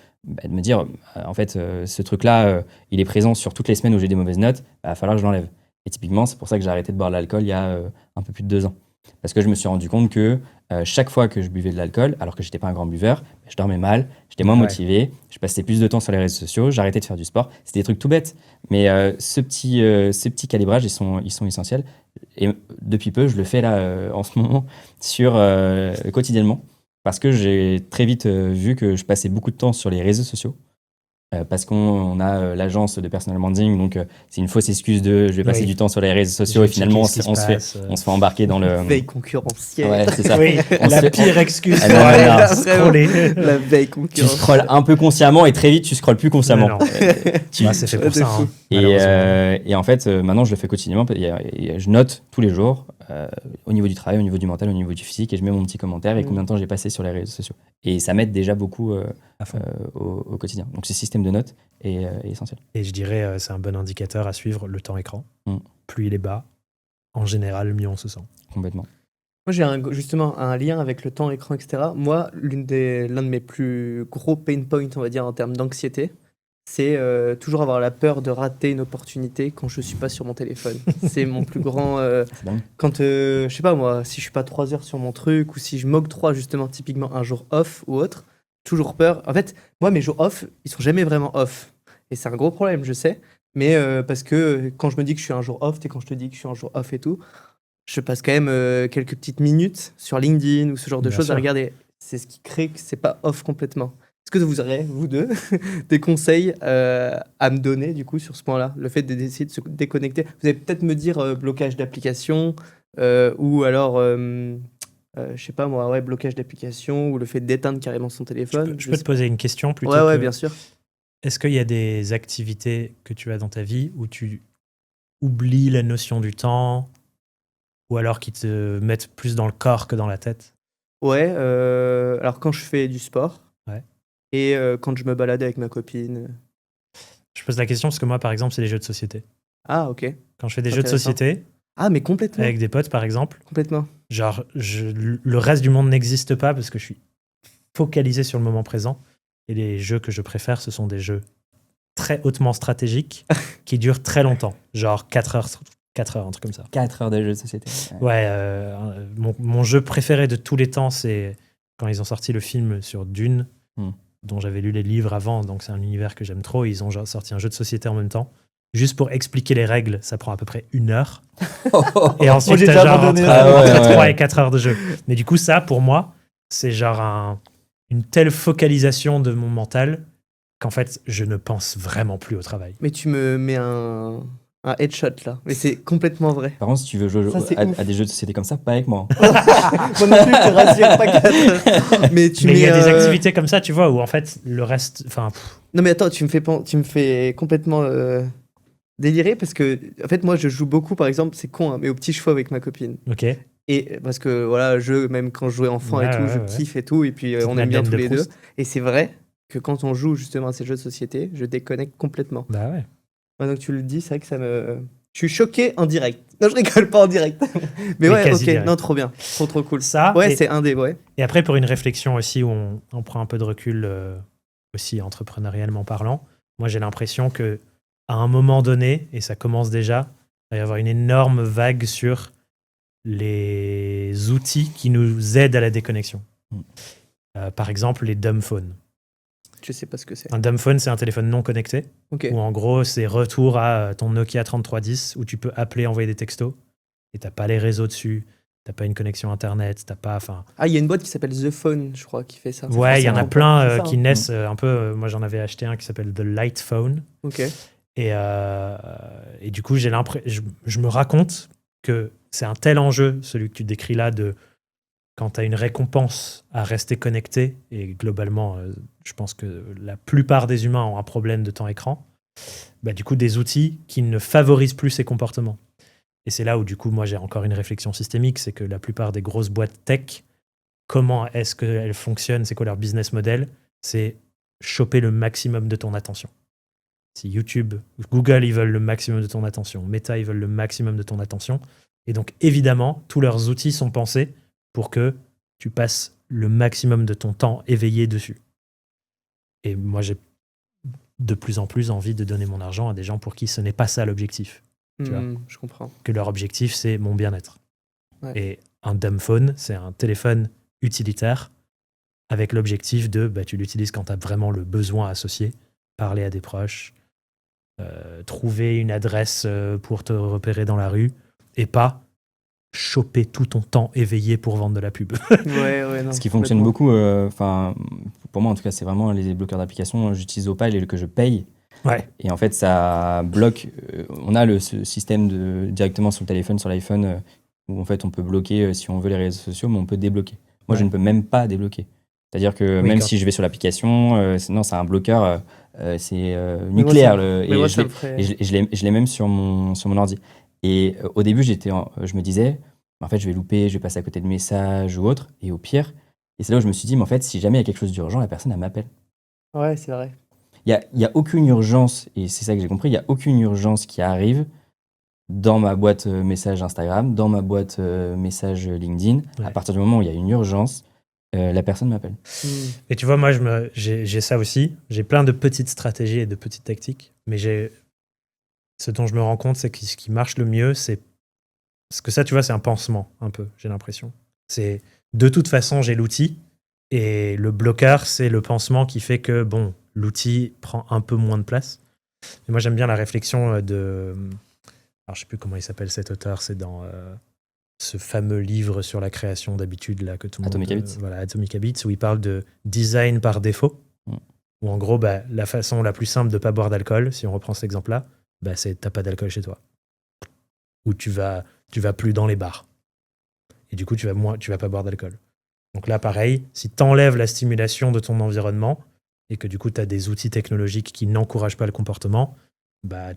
me dire, en fait, ce truc-là, il est présent sur toutes les semaines où j'ai des mauvaises notes, il va falloir que je l'enlève. Et typiquement, c'est pour ça que j'ai arrêté de boire de l'alcool il y a un peu plus de 2 ans. Parce que je me suis rendu compte que chaque fois que je buvais de l'alcool, alors que je n'étais pas un grand buveur, je dormais mal, j'étais moins motivé, je passais plus de temps sur les réseaux sociaux, j'arrêtais de faire du sport. C'était des trucs tout bêtes. Mais ces petits calibrages, ils sont essentiels. Et depuis peu, je le fais là en ce moment quotidiennement. Parce que j'ai très vite vu que je passais beaucoup de temps sur les réseaux sociaux. Parce qu'on a l'agence de personal branding, donc c'est une fausse excuse de je vais passer du temps sur les réseaux sociaux et finalement on se fait embarquer dans le... veille concurrentielle. Ouais, c'est ça. Oui, la pire excuse pour non, aller non, scroller. La veille Tu concurrentielle. scrolles un peu consciemment et très vite tu scrolles plus consciemment. Non. C'est fait pour ça. Hein, Et en fait, maintenant je le fais quotidiennement. Je note tous les jours au niveau du travail, au niveau du mental, au niveau du physique et je mets mon petit commentaire et combien de temps j'ai passé sur les réseaux sociaux. Et ça m'aide déjà beaucoup au quotidien. Donc ce système de notes est essentiel. Et je dirais, c'est un bon indicateur à suivre, le temps écran. Plus il est bas, en général, mieux on se sent. Complètement. Moi, j'ai justement un lien avec le temps écran, etc. Moi, l'un de mes plus gros pain points, on va dire, en termes d'anxiété, c'est toujours avoir la peur de rater une opportunité quand je suis pas sur mon téléphone. C'est mon plus grand... quand, je sais pas moi, si je suis pas 3 heures sur mon truc ou si je m'octroie justement typiquement un jour off ou autre, toujours peur. En fait, moi, mes jours off, ils sont jamais vraiment off. Et c'est un gros problème, je sais. Mais parce que quand je me dis que je suis un jour off, et quand je te dis que je suis un jour off et tout, je passe quand même quelques petites minutes sur LinkedIn ou ce genre de choses à regarder. C'est ce qui crée que c'est pas off complètement. Est-ce que vous aurez, vous deux, des conseils à me donner du coup sur ce point-là? Le fait d'essayer de se déconnecter. Vous allez peut-être me dire blocage d'application ou alors... je sais pas moi, blocage d'application ou le fait d'éteindre carrément son téléphone. Je peux te poser une question plutôt. Ouais, bien sûr. Est-ce qu'il y a des activités que tu as dans ta vie où tu oublies la notion du temps ou alors qui te mettent plus dans le corps que dans la tête? Ouais, alors quand je fais du sport et quand je me balade avec ma copine. Je pose la question parce que moi, par exemple, c'est les jeux de société. Ah, ok. Quand je fais des jeux de société... Ah, mais complètement. Avec des potes, par exemple. Complètement. Genre, le reste du monde n'existe pas parce que je suis focalisé sur le moment présent. Et les jeux que je préfère, ce sont des jeux très hautement stratégiques qui durent très longtemps. Genre 4 heures, un truc comme ça. 4 heures de jeux de société. Ouais, mon jeu préféré de tous les temps, c'est quand ils ont sorti le film sur Dune, dont j'avais lu les livres avant, donc c'est un univers que j'aime trop. Ils ont sorti un jeu de société en même temps. Juste pour expliquer les règles, ça prend à peu près 1 heure. Et ensuite, t'as genre entre 3 et 4 heures de jeu. Mais du coup, ça, pour moi, c'est genre une telle focalisation de mon mental qu'en fait, je ne pense vraiment plus au travail. Mais tu me mets un headshot là. Mais c'est complètement vrai. Par contre, si tu veux jouer à des jeux de société comme ça, pas avec moi. Moi non plus, je te rassure, pas 4 heures. Mais il y a des activités comme ça, tu vois, où en fait, le reste... Non mais attends, tu me fais complètement... délirer parce que en fait moi je joue beaucoup par exemple, c'est con hein, mais aux petits chevaux avec ma copine. Ok. Et parce que voilà, même quand je jouais enfant Ouais, et tout, ouais, je ouais. kiffe et tout, et puis Petite on aime bien Madeleine tous de les deux. Proust. Et c'est vrai que quand on joue justement à ces jeux de société, je déconnecte complètement. Bah ouais. Maintenant que tu le dis, c'est vrai que ça me. Je suis choqué en direct. Non, je rigole pas en direct. Mais Mais ouais, quasi ok, direct. non, trop bien. Trop cool. Ça, Ouais, et, c'est un des, ouais. et après, pour une réflexion aussi où on prend un peu de recul, aussi entrepreneurialement parlant, moi j'ai l'impression que à un moment donné, et ça commence déjà, il va y avoir une énorme vague sur les outils qui nous aident à la déconnexion. Par exemple, les dumb phones. Je sais pas ce que c'est. Un dumb phone, c'est un téléphone non connecté, Ok. où en gros, c'est retour à ton Nokia 3310, où tu peux appeler, envoyer des textos, et t'as pas les réseaux dessus, t'as pas une connexion internet, t'as pas. Enfin, Ah, il y a une boîte qui s'appelle The Phone, je crois, qui fait ça. ouais, il y en a forcément plein pas. C'est ça, qui hein. naissent un peu. Moi, j'en avais acheté un qui s'appelle The Light Phone, Ok. et du coup, je me raconte que c'est un tel enjeu, celui que tu décris là, de quand tu as une récompense à rester connecté, et globalement, je pense que la plupart des humains ont un problème de temps écran, bah, du coup, des outils qui ne favorisent plus ces comportements. Et c'est là où, du coup, moi, j'ai encore une réflexion systémique, c'est que la plupart des grosses boîtes tech, comment est-ce qu'elles fonctionnent, c'est quoi leur business model? C'est choper le maximum de ton attention. Si YouTube, Google, ils veulent le maximum de ton attention, Meta, ils veulent le maximum de ton attention. Et donc, évidemment, tous leurs outils sont pensés pour que tu passes le maximum de ton temps éveillé dessus. Et moi, j'ai de plus en plus envie de donner mon argent à des gens pour qui ce n'est pas ça l'objectif. Tu vois. Je comprends. Que leur objectif, c'est mon bien-être. Ouais. Et un dumb phone, c'est un téléphone utilitaire avec l'objectif de, tu l'utilises quand tu as vraiment le besoin associé, parler à des proches, trouver une adresse pour te repérer dans la rue, et pas choper tout ton temps éveillé pour vendre de la pub. Ouais, non. Ce qui fonctionne complètement. beaucoup, enfin, pour moi en tout cas, c'est vraiment les bloqueurs d'application. J'utilise Opal et que je paye. Ouais. Et en fait, ça bloque. On a ce système directement sur le téléphone, sur l'iPhone, où en fait on peut bloquer si on veut les réseaux sociaux, mais on peut débloquer. Moi, je Ouais. ne peux même pas débloquer. C'est-à-dire que Oui, même quand- si je vais sur l'application, non, c'est un bloqueur, c'est Mais moi, nucléaire. mais moi, ça me ferait. Je l'ai même sur mon ordi. Et au début, je me disais, en fait, je vais louper, je vais passer à côté de messages ou autre. Et au pire, et c'est là où je me suis dit, mais en fait, si jamais il y a quelque chose d'urgent, la personne, elle m'appelle. Ouais, c'est vrai. Il y a aucune urgence, et c'est ça que j'ai compris, il y a aucune urgence qui arrive dans ma boîte message Instagram, dans ma boîte message LinkedIn. Ouais. À partir du moment où il y a une urgence, la personne m'appelle. Et tu vois, moi, j'ai ça aussi. J'ai plein de petites stratégies et de petites tactiques. Mais ce dont je me rends compte, c'est que ce qui marche le mieux, c'est. Parce que ça, tu vois, c'est un pansement, un peu, j'ai l'impression. C'est. De toute façon, j'ai l'outil. Et le bloqueur, c'est le pansement qui fait que, bon, l'outil prend un peu moins de place. Et moi, j'aime bien la réflexion de. Alors, je sais plus comment il s'appelle cet auteur. C'est dans. Ce fameux livre sur la création d'habitudes là que tout le Atomic monde Habits. voilà, Atomic Habits, où il parle de design par défaut, où en gros la façon la plus simple de pas boire d'alcool, si on reprend cet exemple là, c'est t'as pas d'alcool chez toi, ou tu vas plus dans les bars, et du coup tu vas pas boire d'alcool. Donc là pareil, si t'enlèves la stimulation de ton environnement et que du coup tu as des outils technologiques qui n'encouragent pas le comportement,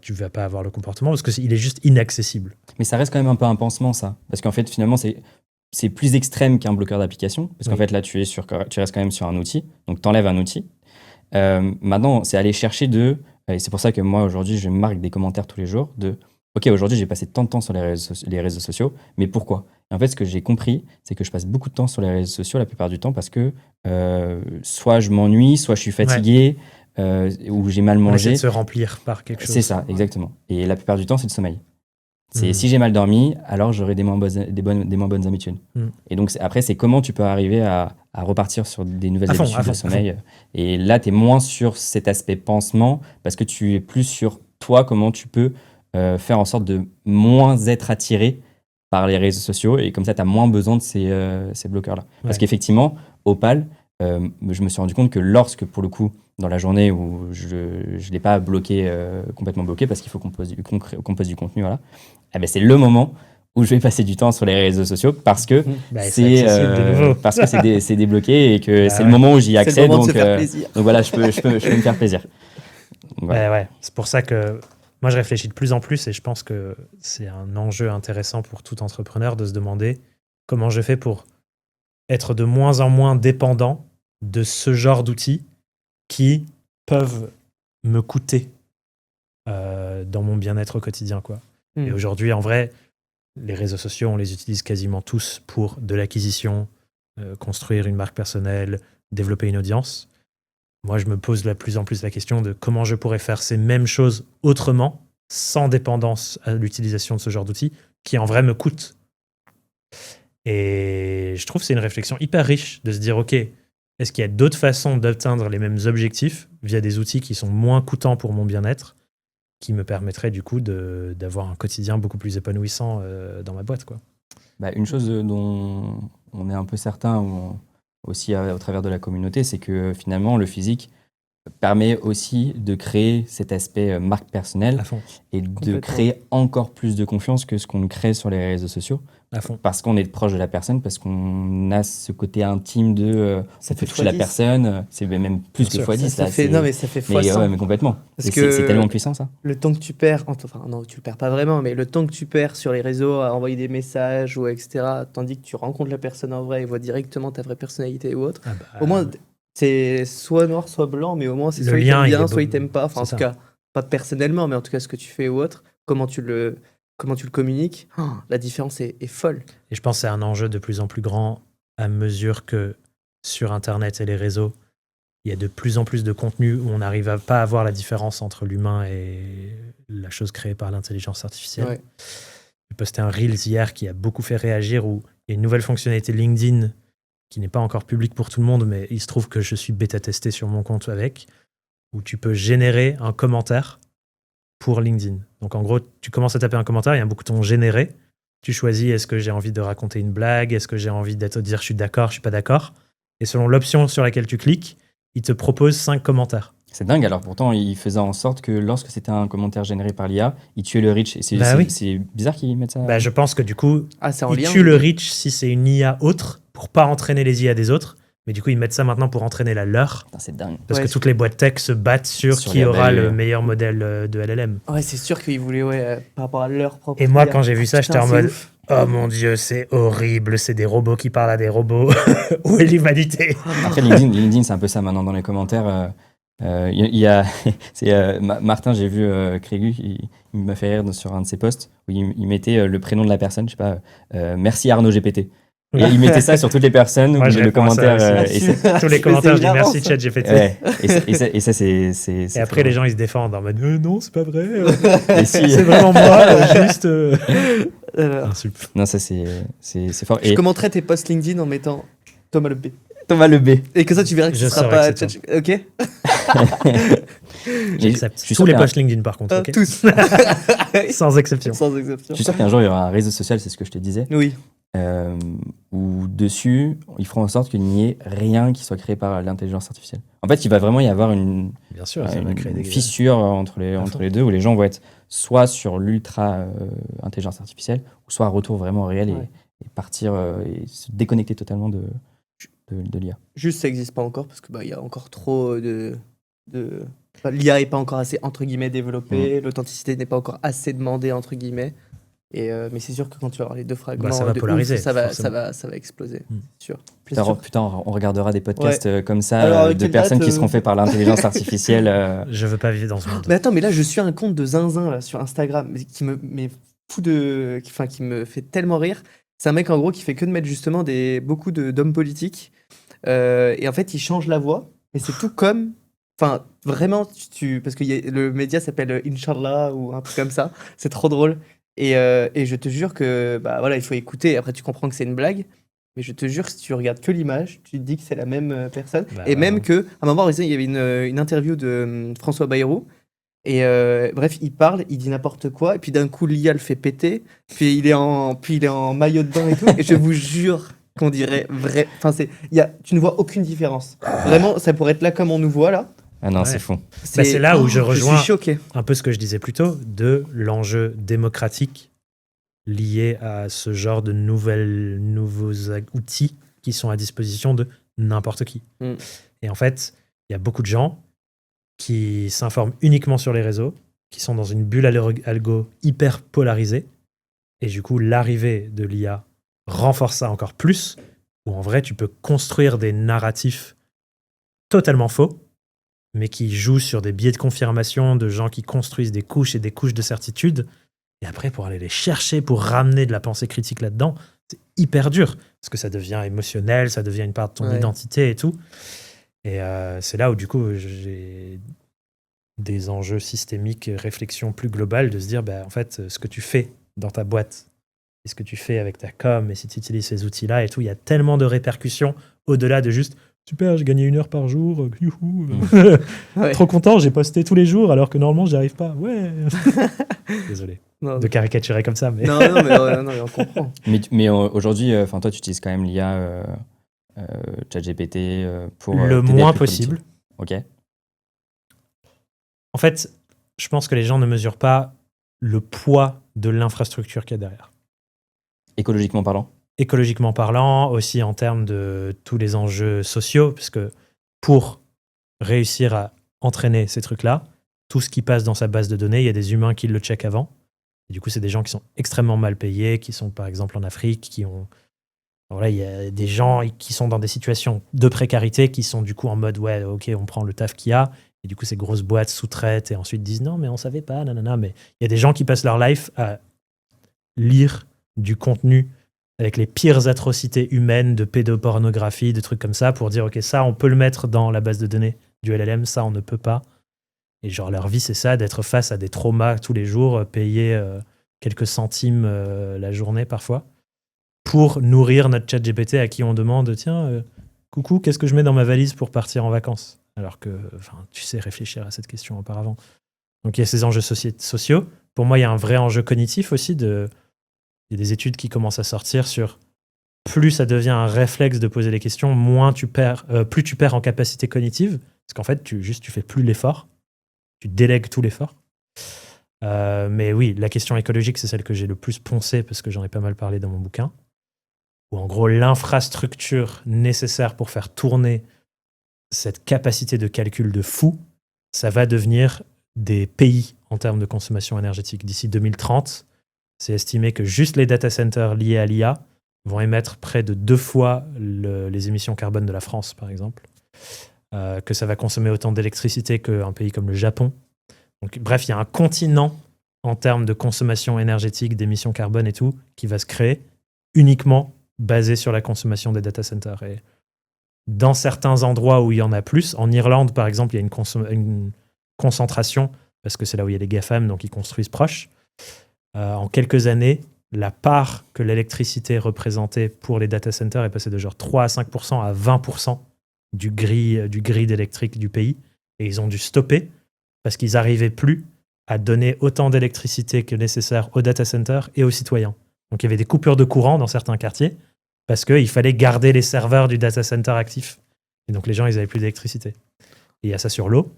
tu vas pas avoir le comportement parce qu'il est juste inaccessible. Mais ça reste quand même un peu un pansement, ça. Parce qu'en fait, finalement, c'est plus extrême qu'un bloqueur d'application. Parce qu'en Oui. fait, là, tu restes quand même sur un outil. Donc, tu enlèves un outil. Maintenant, c'est aller chercher et c'est pour ça que moi, aujourd'hui, je marque des commentaires tous les jours de OK, aujourd'hui, j'ai passé tant de temps sur les réseaux sociaux, mais pourquoi? Et en fait, ce que j'ai compris, c'est que je passe beaucoup de temps sur les réseaux sociaux la plupart du temps parce que soit je m'ennuie, soit je suis fatigué, ou j'ai mal On essaie mangé. de se remplir par quelque chose. C'est ça, exactement. Et la plupart du temps, c'est le sommeil. C'est Mhm. si j'ai mal dormi, alors j'aurai des moins bonnes habitudes. Mhm. Et donc après, c'est comment tu peux arriver à repartir sur des nouvelles habitudes de sommeil. Et là, tu es moins sur cet aspect pansement parce que tu es plus sur toi, comment tu peux faire en sorte de moins être attiré par les réseaux sociaux. Et comme ça, tu as moins besoin de ces bloqueurs-là. Ouais. Parce qu'effectivement, Opal, je me suis rendu compte que lorsque, pour le coup, dans la journée où je ne l'ai pas bloqué, complètement bloqué, parce qu'il faut qu'on pose du contenu, voilà, c'est le moment où je vais passer du temps sur les réseaux sociaux parce que c'est accessible de nouveau. parce que c'est débloqué et que c'est le moment où j'y accède. C'est le moment donc, de se faire plaisir. Donc voilà, je peux me faire plaisir. Donc, voilà. Ouais. C'est pour ça que moi, je réfléchis de plus en plus et je pense que c'est un enjeu intéressant pour tout entrepreneur de se demander comment je fais pour être de moins en moins dépendant de ce genre d'outils qui peuvent me coûter dans mon bien-être au quotidien, quoi. Et aujourd'hui, en vrai, les réseaux sociaux, on les utilise quasiment tous pour de l'acquisition, construire une marque personnelle, développer une audience. Moi, je me pose de plus en plus la question de comment je pourrais faire ces mêmes choses autrement, sans dépendance à l'utilisation de ce genre d'outils, qui en vrai me coûtent. Et je trouve que c'est une réflexion hyper riche de se dire, OK, est-ce qu'il y a d'autres façons d'atteindre les mêmes objectifs via des outils qui sont moins coûtants pour mon bien-être, qui me permettraient du coup d'avoir un quotidien beaucoup plus épanouissant dans ma boîte, quoi. Une chose dont on est un peu certain aussi au travers de la communauté, c'est que finalement, le physique permet aussi de créer cet aspect marque personnelle À fond. et de créer encore plus de confiance que ce qu'on crée sur les réseaux sociaux. À fond. Parce qu'on est proche de la personne, parce qu'on a ce côté intime de Ça on fait peut toucher la x10. personne, c'est même plus Bien que sûr. x10. Ça là, fait, c'est- non, mais ça fait mais, x100. mais complètement. Parce Et que c'est tellement puissant, ça. le temps que tu perds, enfin non, tu le perds pas vraiment, mais le temps que tu perds sur les réseaux à envoyer des messages ou etc., tandis que tu rencontres la personne en vrai et vois directement ta vraie personnalité ou autre, Ah bah, au moins c'est soit noir, soit blanc, mais au moins c'est Le soit il lien, t'aime il bien, est soit il beau. t'aime pas. Enfin, en C'est tout cas, pas personnellement, mais en tout cas ce que tu fais ou autre, comment tu le communiques, la différence est folle. Et je pense que c'est un enjeu de plus en plus grand à mesure que sur Internet et les réseaux, il y a de plus en plus de contenu où on n'arrive à pas à voir la différence entre l'humain et la chose créée par l'intelligence artificielle. Ouais. J'ai posté un Reels hier qui a beaucoup fait réagir où il y a une nouvelle fonctionnalité LinkedIn qui n'est pas encore publique pour tout le monde, mais il se trouve que je suis bêta-testé sur mon compte avec, où tu peux générer un commentaire pour LinkedIn. Donc en gros, tu commences à taper un commentaire, il y a un bouton générer. Tu choisis est-ce que j'ai envie de raconter une blague, est-ce que j'ai envie de dire je suis d'accord, je suis pas d'accord. Et selon l'option sur laquelle tu cliques, il te propose 5 commentaires. C'est dingue, alors pourtant, il faisait en sorte que lorsque c'était un commentaire généré par l'IA, il tuait le reach. Et c'est bizarre qu'ils mettent ça. Bah, je pense que du coup, C'est en ils lien. tuent le reach si c'est une IA autre pour pas entraîner les IA des autres. Mais du coup, ils mettent ça maintenant pour entraîner la leur. Putain, c'est dingue. Parce Ouais, que toutes les boîtes tech se battent sur Sur qui les aura ABE. le meilleur modèle de LLM. Ouais, c'est sûr qu'ils voulaient par rapport à leur propre. Et moi, IA. quand j'ai vu ça, j'étais Putain, en c'est mode ouf. oh mon Dieu, c'est horrible, c'est des robots qui parlent à des robots. Où est l'humanité? Après, LinkedIn, c'est un peu ça maintenant dans les commentaires. Il y a, Martin, j'ai vu Crégu, il m'a fait rire sur un de ses posts où il mettait le prénom de la personne, je sais pas, merci Arnaud GPT. Et il mettait ça sur toutes les personnes, Moi, je le réponds à ça commentaire. aussi. Et ça- Tous les Mais commentaires, je c'est dis merci hilarant, ça. ChatGPT. ouais. Et ça, c'est. Et après, les gens, ils se défendent en mode non, c'est pas vrai. Et si- C'est vraiment moi, juste. Alors, Non, ça, c'est fort. je Et commenterai tes posts LinkedIn en mettant Thomas Le B. Thomas Le B. Et que ça, tu verras que Je ce sera saurais pas. que c'est Ok. J'accepte. Je suis Tous sûr les qu'il y a- posts LinkedIn, par contre. ok Tous. Sans exception. Sans exception. Je suis sûr qu'un jour, il y aura un réseau social, c'est ce que je te disais, Oui. où dessus, ils feront en sorte qu'il n'y ait rien qui soit créé par l'intelligence artificielle. En fait, il va vraiment y avoir une Bien sûr, ça va créer des fissure entre les deux, où les gens vont être soit sur l'ultra intelligence artificielle, ou soit un retour vraiment réel Ouais. et partir et se déconnecter totalement de l'IA. Juste, ça n'existe pas encore parce que il y a encore trop enfin, l'IA n'est pas encore assez entre guillemets développée, l'authenticité n'est pas encore assez demandée entre guillemets. Et mais c'est sûr que quand tu vas avoir les deux fragments, ça va de ouf, polariser, ça va forcément. exploser. Mm. C'est sûr. Bien Putain, sûr. putain, on regardera des podcasts comme ça Alors, avec de quelle personnes date, qui seront faits par l'intelligence artificielle. Je veux pas vivre dans ce monde. Mais attends, mais là, je suis un compte de zinzin là, sur Instagram qui me qui me fait tellement rire. C'est un mec en gros qui fait que de mettre justement beaucoup d'hommes politiques. Et en fait, il change la voix. Mais c'est tout comme. Enfin, vraiment, parce que le média s'appelle Inch'Allah ou un truc comme ça. C'est trop drôle. Et je te jure que voilà, il faut écouter. Après, tu comprends que c'est une blague. Mais je te jure, si tu regardes que l'image, tu te dis que c'est la même personne. Bah, et même que, à un moment, il y avait une interview de François Bayrou. Et bref, il parle, il dit n'importe quoi. Et puis d'un coup, l'IA le fait péter. Puis il est en maillot de bain et tout. Et je vous jure qu'on dirait vrai. Enfin, tu ne vois aucune différence. Vraiment, ça pourrait être là comme on nous voit là. Ah non, Ouais. c'est fou. c'est là où je rejoins- Je suis choqué. Un peu ce que je disais plus tôt, de l'enjeu démocratique lié à ce genre de nouveaux outils qui sont à disposition de n'importe qui. Mm. Et en fait, il y a beaucoup de gens qui s'informent uniquement sur les réseaux, qui sont dans une bulle algo hyper polarisée. Et du coup, l'arrivée de l'IA renforce ça encore plus, où en vrai, tu peux construire des narratifs totalement faux, mais qui jouent sur des biais de confirmation de gens qui construisent des couches et des couches de certitude. Et après, pour aller les chercher, pour ramener de la pensée critique là-dedans, c'est hyper dur, parce que ça devient émotionnel, ça devient une part de ton identité et tout. Et c'est là où, du coup, j'ai des enjeux systémiques, réflexion plus globale, de se dire, en fait, ce que tu fais dans ta boîte, et ce que tu fais avec ta com, et si tu utilises ces outils-là et tout, il y a tellement de répercussions au-delà de juste super, j'ai gagné 1 heure par jour, youhou, trop content, j'ai posté tous les jours alors que normalement j'y arrive pas. Ouais. Désolé de caricaturer comme ça, mais non, mais on comprend. Mais aujourd'hui, toi, tu utilises quand même l'IA ChatGPT pour le t'aider à moins être plus possible. productif. Ok. En fait, je pense que les gens ne mesurent pas le poids de l'infrastructure qu'il y a derrière. Écologiquement parlant. Écologiquement parlant, aussi en termes de tous les enjeux sociaux, parce que pour réussir à entraîner ces trucs-là, tout ce qui passe dans sa base de données, il y a des humains qui le checkent avant. Et du coup, c'est des gens qui sont extrêmement mal payés, qui sont par exemple en Afrique, qui ont... Voilà, il y a des gens qui sont dans des situations de précarité, qui sont du coup en mode, ouais, ok, on prend le taf qu'il y a. Et du coup, ces grosses boîtes sous-traitent et ensuite disent, non, mais on savait pas, nanana. Mais il y a des gens qui passent leur life à lire du contenu avec les pires atrocités humaines de pédopornographie, de trucs comme ça, pour dire, ok, ça, on peut le mettre dans la base de données du LLM, ça, on ne peut pas. Et genre, leur vie, c'est ça, d'être face à des traumas tous les jours, payer quelques centimes la journée parfois, pour nourrir notre chat GPT à qui on demande, tiens, coucou, qu'est-ce que je mets dans ma valise pour partir en vacances? Alors que, tu sais réfléchir à cette question auparavant. Donc, il y a ces enjeux sociaux. Pour moi, il y a un vrai enjeu cognitif aussi. Il y a des études qui commencent à sortir sur plus ça devient un réflexe de poser les questions, plus tu perds en capacité cognitive. Parce qu'en fait, tu fais plus l'effort. Tu délègues tout l'effort. Mais oui, la question écologique, c'est celle que j'ai le plus poncée parce que j'en ai pas mal parlé dans mon bouquin. Où en gros, l'infrastructure nécessaire pour faire tourner cette capacité de calcul de fou, ça va devenir des pays en termes de consommation énergétique. D'ici 2030, c'est estimé que juste les data centers liés à l'IA vont émettre près de 2 fois les émissions carbone de la France, par exemple. Que ça va consommer autant d'électricité qu'un pays comme le Japon. Donc, bref, il y a un continent en termes de consommation énergétique, d'émissions carbone et tout, qui va se créer uniquement basé sur la consommation des data centers. Et dans certains endroits où il y en a plus, en Irlande, par exemple, il y a une concentration, parce que c'est là où il y a les GAFAM, donc ils construisent proche. En quelques années, la part que l'électricité représentait pour les data centers est passée de genre 3 à 5% à 20% du grid électrique du pays. Et ils ont dû stopper parce qu'ils n'arrivaient plus à donner autant d'électricité que nécessaire aux data centers et aux citoyens. Donc il y avait des coupures de courant dans certains quartiers parce qu'il fallait garder les serveurs du data center actifs. Et donc les gens, ils n'avaient plus d'électricité. Et il y a ça sur l'eau.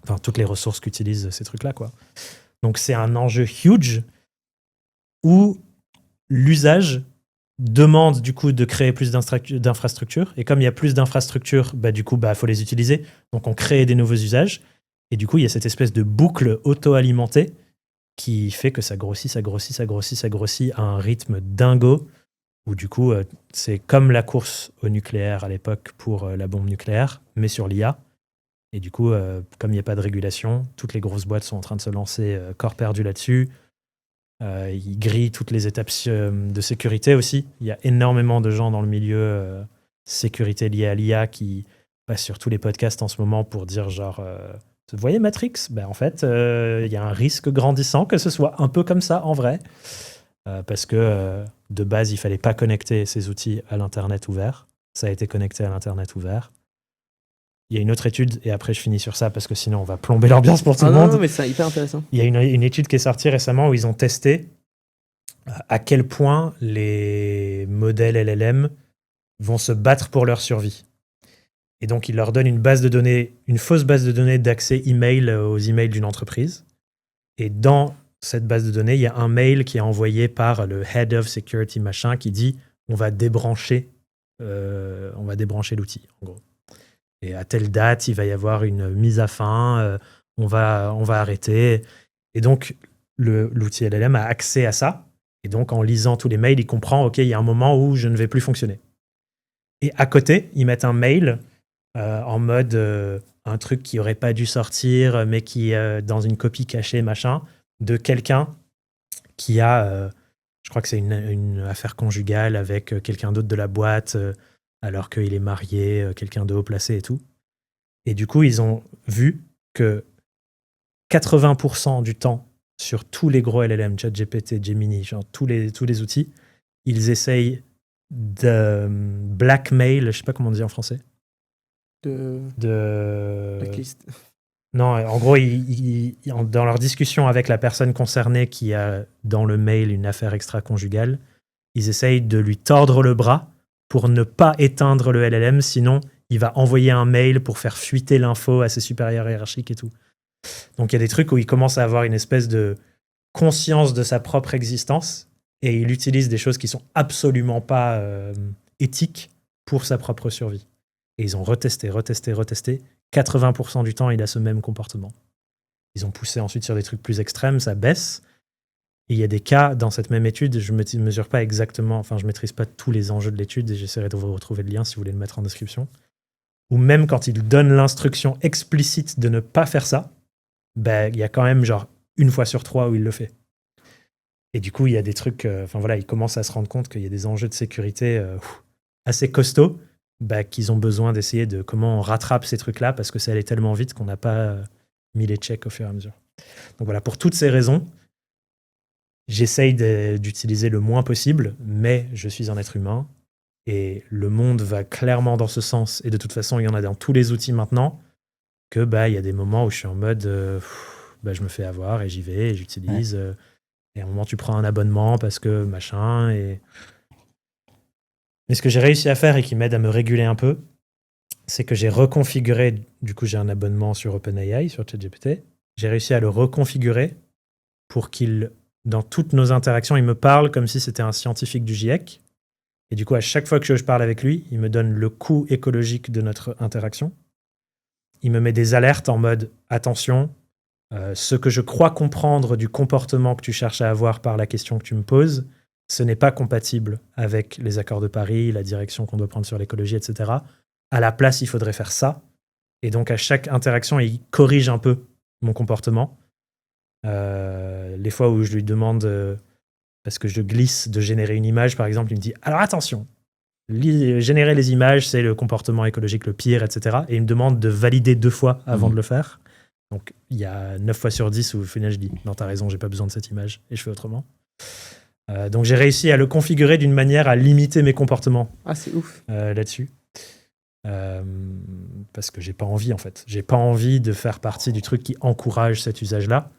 Enfin, toutes les ressources qu'utilisent ces trucs-là, quoi. Donc c'est un enjeu huge où l'usage demande du coup de créer plus d'infrastructures. Et comme il y a plus d'infrastructures, du coup, faut les utiliser. Donc on crée des nouveaux usages. Et du coup, il y a cette espèce de boucle auto-alimentée qui fait que ça grossit à un rythme dingo, où du coup, c'est comme la course au nucléaire à l'époque pour la bombe nucléaire, mais sur l'IA. Et du coup, comme il n'y a pas de régulation, toutes les grosses boîtes sont en train de se lancer corps perdu là-dessus. Ils grillent toutes les étapes de sécurité aussi. Il y a énormément de gens dans le milieu sécurité liée à l'IA qui passent sur tous les podcasts en ce moment pour dire genre... Vous voyez Matrix? En fait, il y a un risque grandissant que ce soit un peu comme ça en vrai. Parce que de base, il ne fallait pas connecter ces outils à l'Internet ouvert. Ça a été connecté à l'Internet ouvert. Il y a une autre étude, et après je finis sur ça parce que sinon on va plomber l'ambiance pour tout le monde. Non, mais c'est hyper intéressant. Il y a une étude qui est sortie récemment où ils ont testé à quel point les modèles LLM vont se battre pour leur survie. Et donc, ils leur donnent une fausse base de données d'accès email aux emails d'une entreprise. Et dans cette base de données, il y a un mail qui est envoyé par le Head of Security machin qui dit on va débrancher l'outil, en gros. Et à telle date, il va y avoir une mise à fin, on va arrêter. Et donc, l'outil LLM a accès à ça. Et donc, en lisant tous les mails, il comprend, OK, il y a un moment où je ne vais plus fonctionner. Et à côté, ils mettent un mail en mode un truc qui aurait pas dû sortir, mais qui est dans une copie cachée, machin, de quelqu'un qui a, je crois que c'est une affaire conjugale avec quelqu'un d'autre de la boîte, alors qu'il est marié, quelqu'un de haut placé et tout. Et du coup, ils ont vu que 80% du temps, sur tous les gros LLM, ChatGPT, Gemini, genre tous les outils, ils essayent de blackmail, je sais pas comment on dit en français. De Blacklist. Non, en gros, dans leur discussion avec la personne concernée qui a dans le mail une affaire extra-conjugale, ils essayent de lui tordre le bras pour ne pas éteindre le LLM, sinon il va envoyer un mail pour faire fuiter l'info à ses supérieurs hiérarchiques et tout. Donc il y a des trucs où il commence à avoir une espèce de conscience de sa propre existence et il utilise des choses qui sont absolument pas éthiques pour sa propre survie. Et ils ont retesté. 80% du temps, il a ce même comportement. Ils ont poussé ensuite sur des trucs plus extrêmes, ça baisse. Et il y a des cas dans cette même étude, je ne mesure pas exactement, enfin je ne maîtrise pas tous les enjeux de l'étude et j'essaierai de vous retrouver le lien si vous voulez le mettre en description. Ou même quand ils donnent l'instruction explicite de ne pas faire ça, il y a quand même genre 1 fois sur 3 où il le fait. Et du coup, il y a des trucs, ils commencent à se rendre compte qu'il y a des enjeux de sécurité assez costauds, qu'ils ont besoin d'essayer de comment on rattrape ces trucs-là parce que ça allait tellement vite qu'on n'a pas mis les checks au fur et à mesure. Donc voilà, pour toutes ces raisons, j'essaye d'utiliser le moins possible, mais je suis un être humain et le monde va clairement dans ce sens. Et de toute façon, il y en a dans tous les outils maintenant que il y a des moments où je suis en mode je me fais avoir et j'y vais et j'utilise. Et à un moment, tu prends un abonnement parce que machin. Mais ce que j'ai réussi à faire et qui m'aide à me réguler un peu, c'est que j'ai reconfiguré. Du coup, j'ai un abonnement sur OpenAI, sur ChatGPT. J'ai réussi à le reconfigurer pour qu'il, dans toutes nos interactions, il me parle comme si c'était un scientifique du GIEC. Et du coup, à chaque fois que je parle avec lui, il me donne le coût écologique de notre interaction. Il me met des alertes en mode « Attention, ce que je crois comprendre du comportement que tu cherches à avoir par la question que tu me poses, ce n'est pas compatible avec les accords de Paris, la direction qu'on doit prendre sur l'écologie, etc. À la place, il faudrait faire ça. » Et donc, à chaque interaction, il corrige un peu mon comportement. Les fois où je lui demande, parce que je glisse, de générer une image, par exemple, il me dit « Alors attention, générer les images, c'est le comportement écologique le pire, etc. » Et il me demande de valider 2 fois avant de le faire. Donc, il y a 9 fois sur 10 où au final, je dis « Non, t'as raison, j'ai pas besoin de cette image. » Et je fais autrement. Donc, j'ai réussi à le configurer d'une manière à limiter mes comportements. Ah, c'est ouf. Là-dessus. Parce que j'ai pas envie, en fait. J'ai pas envie de faire partie du truc qui encourage cet usage-là.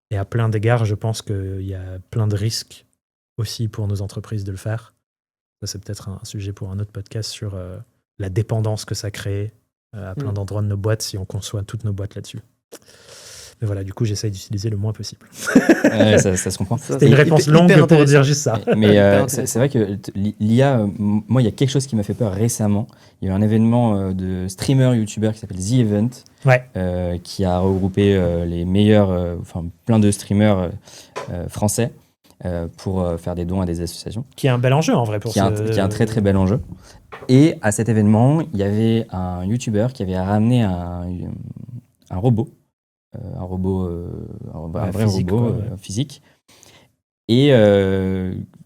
Et à plein d'égards, je pense qu'il y a plein de risques aussi pour nos entreprises de le faire. Ça, c'est peut-être un sujet pour un autre podcast sur la dépendance que ça crée à plein d'endroits de nos boîtes si on conçoit toutes nos boîtes là-dessus. Mais voilà, du coup, j'essaye d'utiliser le moins possible. Ça se comprend. C'était une réponse longue pour dire juste ça. Mais c'est vrai que l'IA, moi, il y a quelque chose qui m'a fait peur récemment. Il y a eu un événement de streamer YouTuber qui s'appelle The Event, qui a regroupé les meilleurs, plein de streamers français pour faire des dons à des associations. Qui est un bel enjeu en vrai. Qui est un très très bel enjeu. Et à cet événement, il y avait un YouTuber qui avait ramené un robot. Un vrai physique, robot physique. Et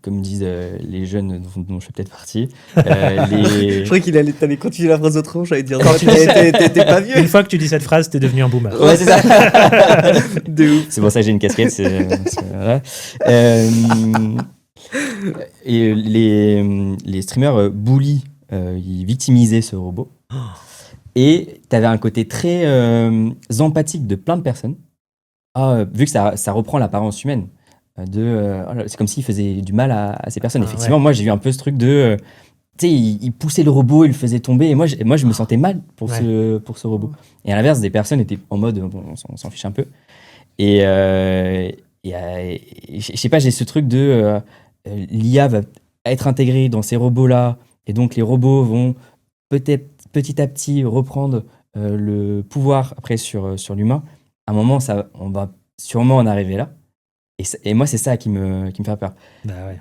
comme disent les jeunes dont je fais peut-être partie, Je croyais qu'il allait continuer la phrase autrement, j'allais dire t'es pas vieux. Une fois que tu dis cette phrase, t'es devenu un boomer. Ouais, c'est ça. De ouf. C'est pour ça que j'ai une casquette. Voilà. Et les streamers bully, ils victimisaient ce robot. Et tu avais un côté très empathique de plein de personnes, vu que ça reprend l'apparence humaine. C'est comme s'il faisait du mal à ces personnes. Effectivement, moi, j'ai vu un peu ce truc de... tu sais, il poussait le robot, il le faisait tomber. Et moi, je me sentais mal pour ce robot. Et à l'inverse, des personnes étaient en mode, on s'en fiche un peu. Et je sais pas, j'ai ce truc de... l'IA va être intégrée dans ces robots-là. Et donc, les robots vont peut-être petit à petit reprendre le pouvoir après sur l'humain. À un moment, on va sûrement en arriver là. Et moi, c'est ça qui me fait peur. Bah ouais.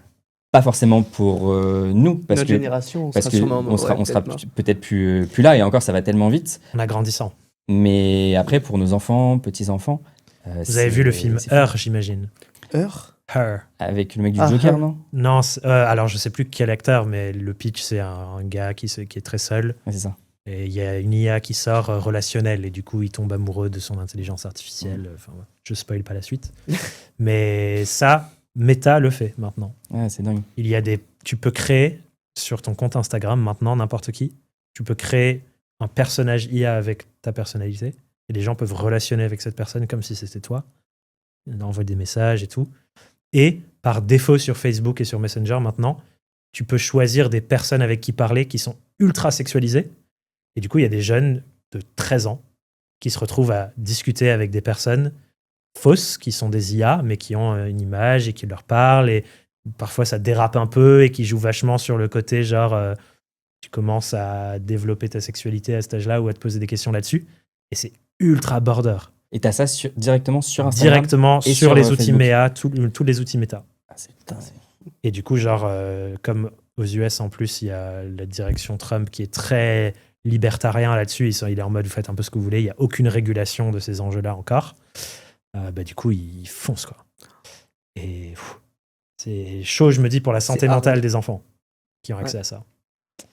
Pas forcément pour nous, parce Notre que génération, on parce sera que sûrement on sera peut-être peut-être plus là, et encore, ça va tellement vite. En agrandissant. Mais après, pour nos enfants, petits-enfants, Vous avez vu le film c'est fou. Her, j'imagine. Heure. Her. Avec le mec du Ah, Joker, Her. non? Non, alors je sais plus quel acteur, mais le pitch, c'est un gars qui est très seul. Ouais, c'est ça. Et il y a une IA qui sort relationnelle, et du coup, il tombe amoureux de son intelligence artificielle. Enfin, ouais, je spoil pas la suite. Mais ça, Meta le fait maintenant. Ouais, c'est dingue. Tu peux créer sur ton compte Instagram maintenant, n'importe qui, tu peux créer un personnage IA avec ta personnalité, et les gens peuvent relationner avec cette personne comme si c'était toi. On envoie des messages et tout. Et par défaut sur Facebook et sur Messenger maintenant, tu peux choisir des personnes avec qui parler qui sont ultra sexualisées. Et du coup, il y a des jeunes de 13 ans qui se retrouvent à discuter avec des personnes fausses, qui sont des IA, mais qui ont une image et qui leur parlent. Et parfois, ça dérape un peu et qui jouent vachement sur le côté genre, tu commences à développer ta sexualité à cet âge-là ou à te poser des questions là-dessus. Et c'est ultra border. Et t'as ça directement sur Instagram? Directement et sur les outils Facebook. MEA, tous les outils Meta. Ah, putain, c'est... Et du coup, genre, comme aux US en plus, il y a la direction Trump qui est très libertarien là-dessus. Il est en mode, vous faites un peu ce que vous voulez. Il n'y a aucune régulation de ces enjeux-là encore. Du coup, il fonce, quoi. Et c'est chaud, je me dis, pour la santé C'est hard. mentale des enfants qui ont accès à ça.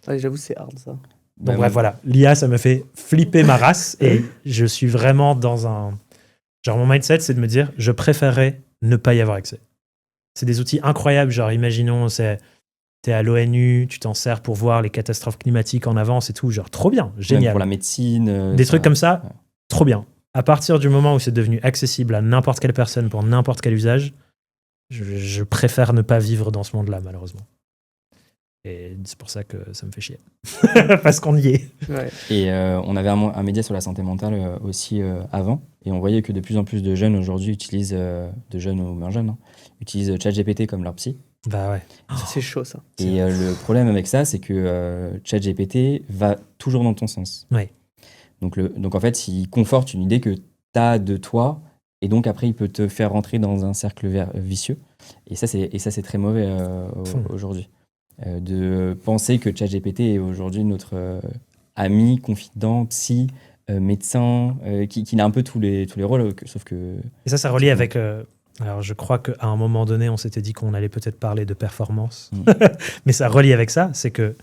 Ouais, j'avoue, c'est hard ça. Donc bref, voilà. L'IA, ça me fait flipper ma race. Et je suis vraiment dans un... Genre, mon mindset, c'est de me dire, je préférerais ne pas y avoir accès. C'est des outils incroyables. Genre, imaginons, t'es à l'ONU, tu t'en sers pour voir les catastrophes climatiques en avance et tout. Genre, trop bien, Même génial. pour la médecine. Des trucs comme ça, ouais. trop bien. À partir du moment où c'est devenu accessible à n'importe quelle personne pour n'importe quel usage, je préfère ne pas vivre dans ce monde-là, malheureusement. Et c'est pour ça que ça me fait chier. Parce qu'on y est. Ouais. Et on avait un média sur la santé mentale aussi avant, et on voyait que de plus en plus de jeunes aujourd'hui utilisent, de jeunes ou moins jeunes, utilisent ChatGPT comme leur psy. Bah ouais. C'est chaud ça. Et le problème avec ça, c'est que ChatGPT va toujours dans ton sens. Ouais. Donc en fait, il conforte une idée que tu as de toi, et donc après, il peut te faire rentrer dans un cercle vicieux. Et ça, c'est très mauvais aujourd'hui. De penser que ChatGPT est aujourd'hui notre ami, confident, psy, médecin, qui a un peu tous les rôles, sauf que... Et ça relie avec... alors, je crois qu'à un moment donné, on s'était dit qu'on allait peut-être parler de performance. Mais ça relie avec ça, c'est que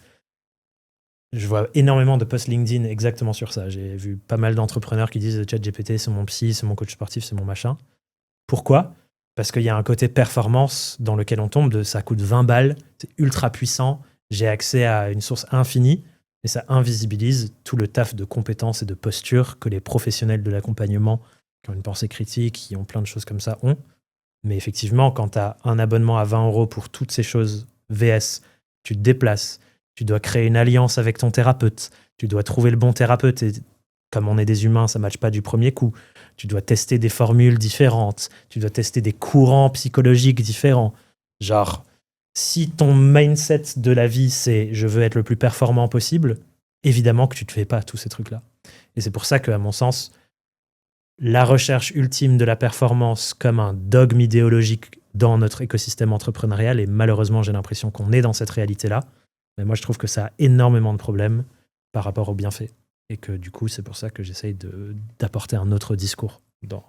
je vois énormément de posts LinkedIn exactement sur ça. J'ai vu pas mal d'entrepreneurs qui disent « ChatGPT, c'est mon psy, c'est mon coach sportif, c'est mon machin ». Pourquoi ? Parce qu'il y a un côté performance dans lequel on tombe, ça coûte 20 balles, c'est ultra puissant, j'ai accès à une source infinie, et ça invisibilise tout le taf de compétences et de posture que les professionnels de l'accompagnement, qui ont une pensée critique, qui ont plein de choses comme ça, ont. Mais effectivement, quand tu as un abonnement à 20 € pour toutes ces choses VS, tu te déplaces, tu dois créer une alliance avec ton thérapeute, tu dois trouver le bon thérapeute, et comme on est des humains, ça ne matche pas du premier coup. Tu dois tester des formules différentes, tu dois tester des courants psychologiques différents. Genre, si ton mindset de la vie, c'est « je veux être le plus performant possible », évidemment que tu ne te fais pas tous ces trucs-là. Et c'est pour ça qu'à mon sens, la recherche ultime de la performance comme un dogme idéologique dans notre écosystème entrepreneurial, et malheureusement, j'ai l'impression qu'on est dans cette réalité-là, mais moi, je trouve que ça a énormément de problèmes par rapport aux bienfaits. Et que du coup, c'est pour ça que j'essaye d'apporter un autre discours dans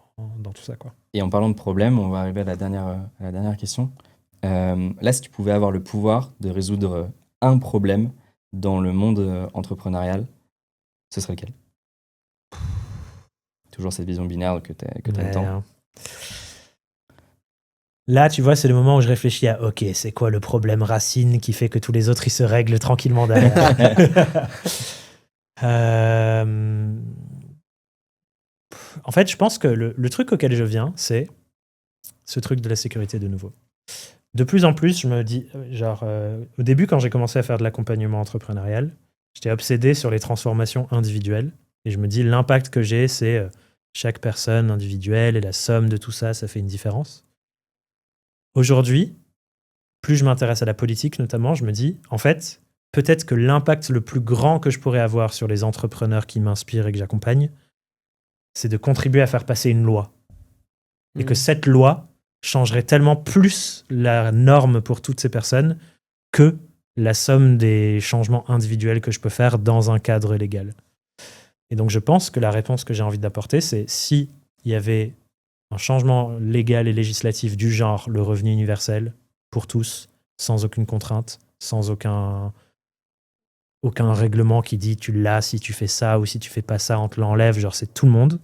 tout ça, quoi. Et en parlant de problèmes, on va arriver à la dernière question. Là, si tu pouvais avoir le pouvoir de résoudre un problème dans le monde entrepreneurial, ce serait lequel ? Toujours cette vision binaire que tu as tant. Là, tu vois, c'est le moment où je réfléchis à « Ok, c'est quoi le problème racine qui fait que tous les autres, ils se règlent tranquillement derrière ?» En fait, je pense que le truc auquel je viens, c'est ce truc de la sécurité de nouveau. De plus en plus, je me dis, au début, quand j'ai commencé à faire de l'accompagnement entrepreneurial, j'étais obsédé sur les transformations individuelles. Et je me dis, l'impact que j'ai, c'est chaque personne individuelle et la somme de tout ça, ça fait une différence. Aujourd'hui, plus je m'intéresse à la politique notamment, je me dis, en fait, peut-être que l'impact le plus grand que je pourrais avoir sur les entrepreneurs qui m'inspirent et que j'accompagne, c'est de contribuer à faire passer une loi. Et que cette loi, changerait tellement plus la norme pour toutes ces personnes que la somme des changements individuels que je peux faire dans un cadre légal. Et donc je pense que la réponse que j'ai envie d'apporter, c'est si il y avait un changement légal et législatif du genre le revenu universel pour tous, sans aucune contrainte, sans aucun règlement qui dit tu l'as si tu fais ça ou si tu fais pas ça, on te l'enlève, genre c'est tout le monde.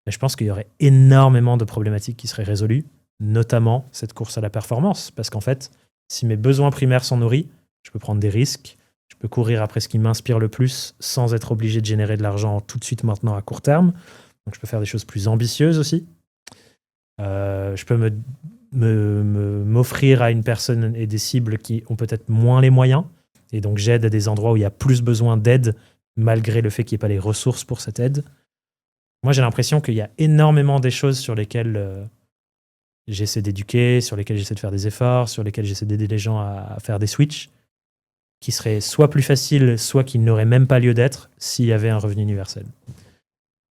Mais je pense qu'il y aurait énormément de problématiques qui seraient résolues, notamment cette course à la performance. Parce qu'en fait, si mes besoins primaires sont nourris, je peux prendre des risques, je peux courir après ce qui m'inspire le plus sans être obligé de générer de l'argent tout de suite maintenant à court terme. Donc je peux faire des choses plus ambitieuses aussi. Je peux m'offrir à une personne et des cibles qui ont peut-être moins les moyens. Et donc j'aide à des endroits où il y a plus besoin d'aide, malgré le fait qu'il n'y ait pas les ressources pour cette aide. Moi, j'ai l'impression qu'il y a énormément des choses sur lesquelles j'essaie d'éduquer, sur lesquelles j'essaie de faire des efforts, sur lesquelles j'essaie d'aider les gens à faire des switches, qui seraient soit plus faciles, soit qui n'auraient même pas lieu d'être s'il y avait un revenu universel.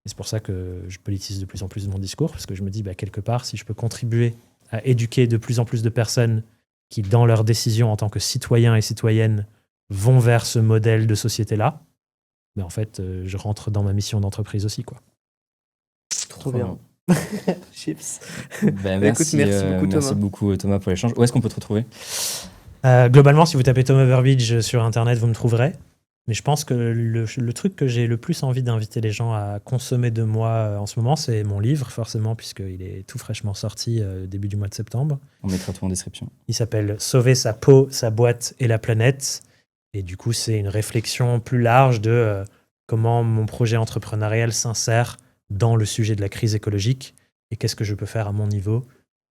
Et c'est pour ça que je politise de plus en plus mon discours, parce que je me dis, quelque part, si je peux contribuer à éduquer de plus en plus de personnes qui, dans leurs décisions en tant que citoyens et citoyennes, vont vers ce modèle de société-là, en fait, je rentre dans ma mission d'entreprise aussi, quoi. Trop bien. Chips. Merci, merci beaucoup, Thomas. Merci beaucoup, Thomas, pour l'échange. Où est-ce qu'on peut te retrouver ? Globalement, si vous tapez Thomas Burbidge sur Internet, vous me trouverez. Mais je pense que le truc que j'ai le plus envie d'inviter les gens à consommer de moi en ce moment, c'est mon livre, forcément, puisqu'il est tout fraîchement sorti début du mois de septembre. On mettra tout en description. Il s'appelle « Sauver sa peau, sa boîte et la planète ». Et du coup, c'est une réflexion plus large de comment mon projet entrepreneurial s'insère dans le sujet de la crise écologique et qu'est-ce que je peux faire à mon niveau,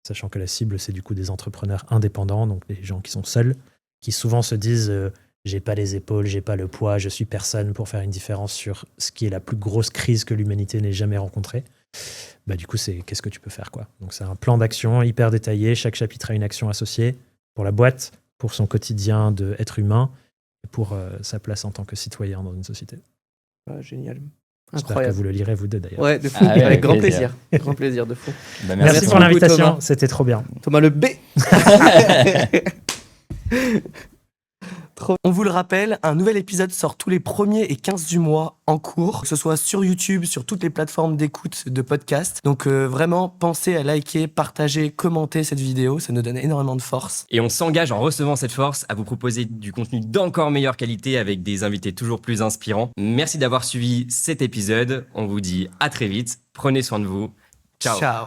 sachant que la cible, c'est du coup des entrepreneurs indépendants, donc des gens qui sont seuls, qui souvent se disent j'ai pas les épaules, j'ai pas le poids, je suis personne pour faire une différence sur ce qui est la plus grosse crise que l'humanité n'ait jamais rencontrée. Du coup, c'est qu'est-ce que tu peux faire, quoi. Donc c'est un plan d'action hyper détaillé, chaque chapitre a une action associée pour la boîte, pour son quotidien d'être humain et pour sa place en tant que citoyen dans une société. Génial. J'espère Incroyable. que vous le lirez, vous deux, d'ailleurs. Ouais, de fou. Ouais, avec grand plaisir. plaisir. Grand plaisir, de fou. Merci pour beaucoup, l'invitation, Thomas. c'était trop bien. Thomas le B. On vous le rappelle, un nouvel épisode sort tous les 1er et 15 du mois en cours, que ce soit sur YouTube, sur toutes les plateformes d'écoute de podcasts. Donc vraiment, pensez à liker, partager, commenter cette vidéo, ça nous donne énormément de force. Et on s'engage en recevant cette force à vous proposer du contenu d'encore meilleure qualité avec des invités toujours plus inspirants. Merci d'avoir suivi cet épisode. On vous dit à très vite. Prenez soin de vous. Ciao. Ciao.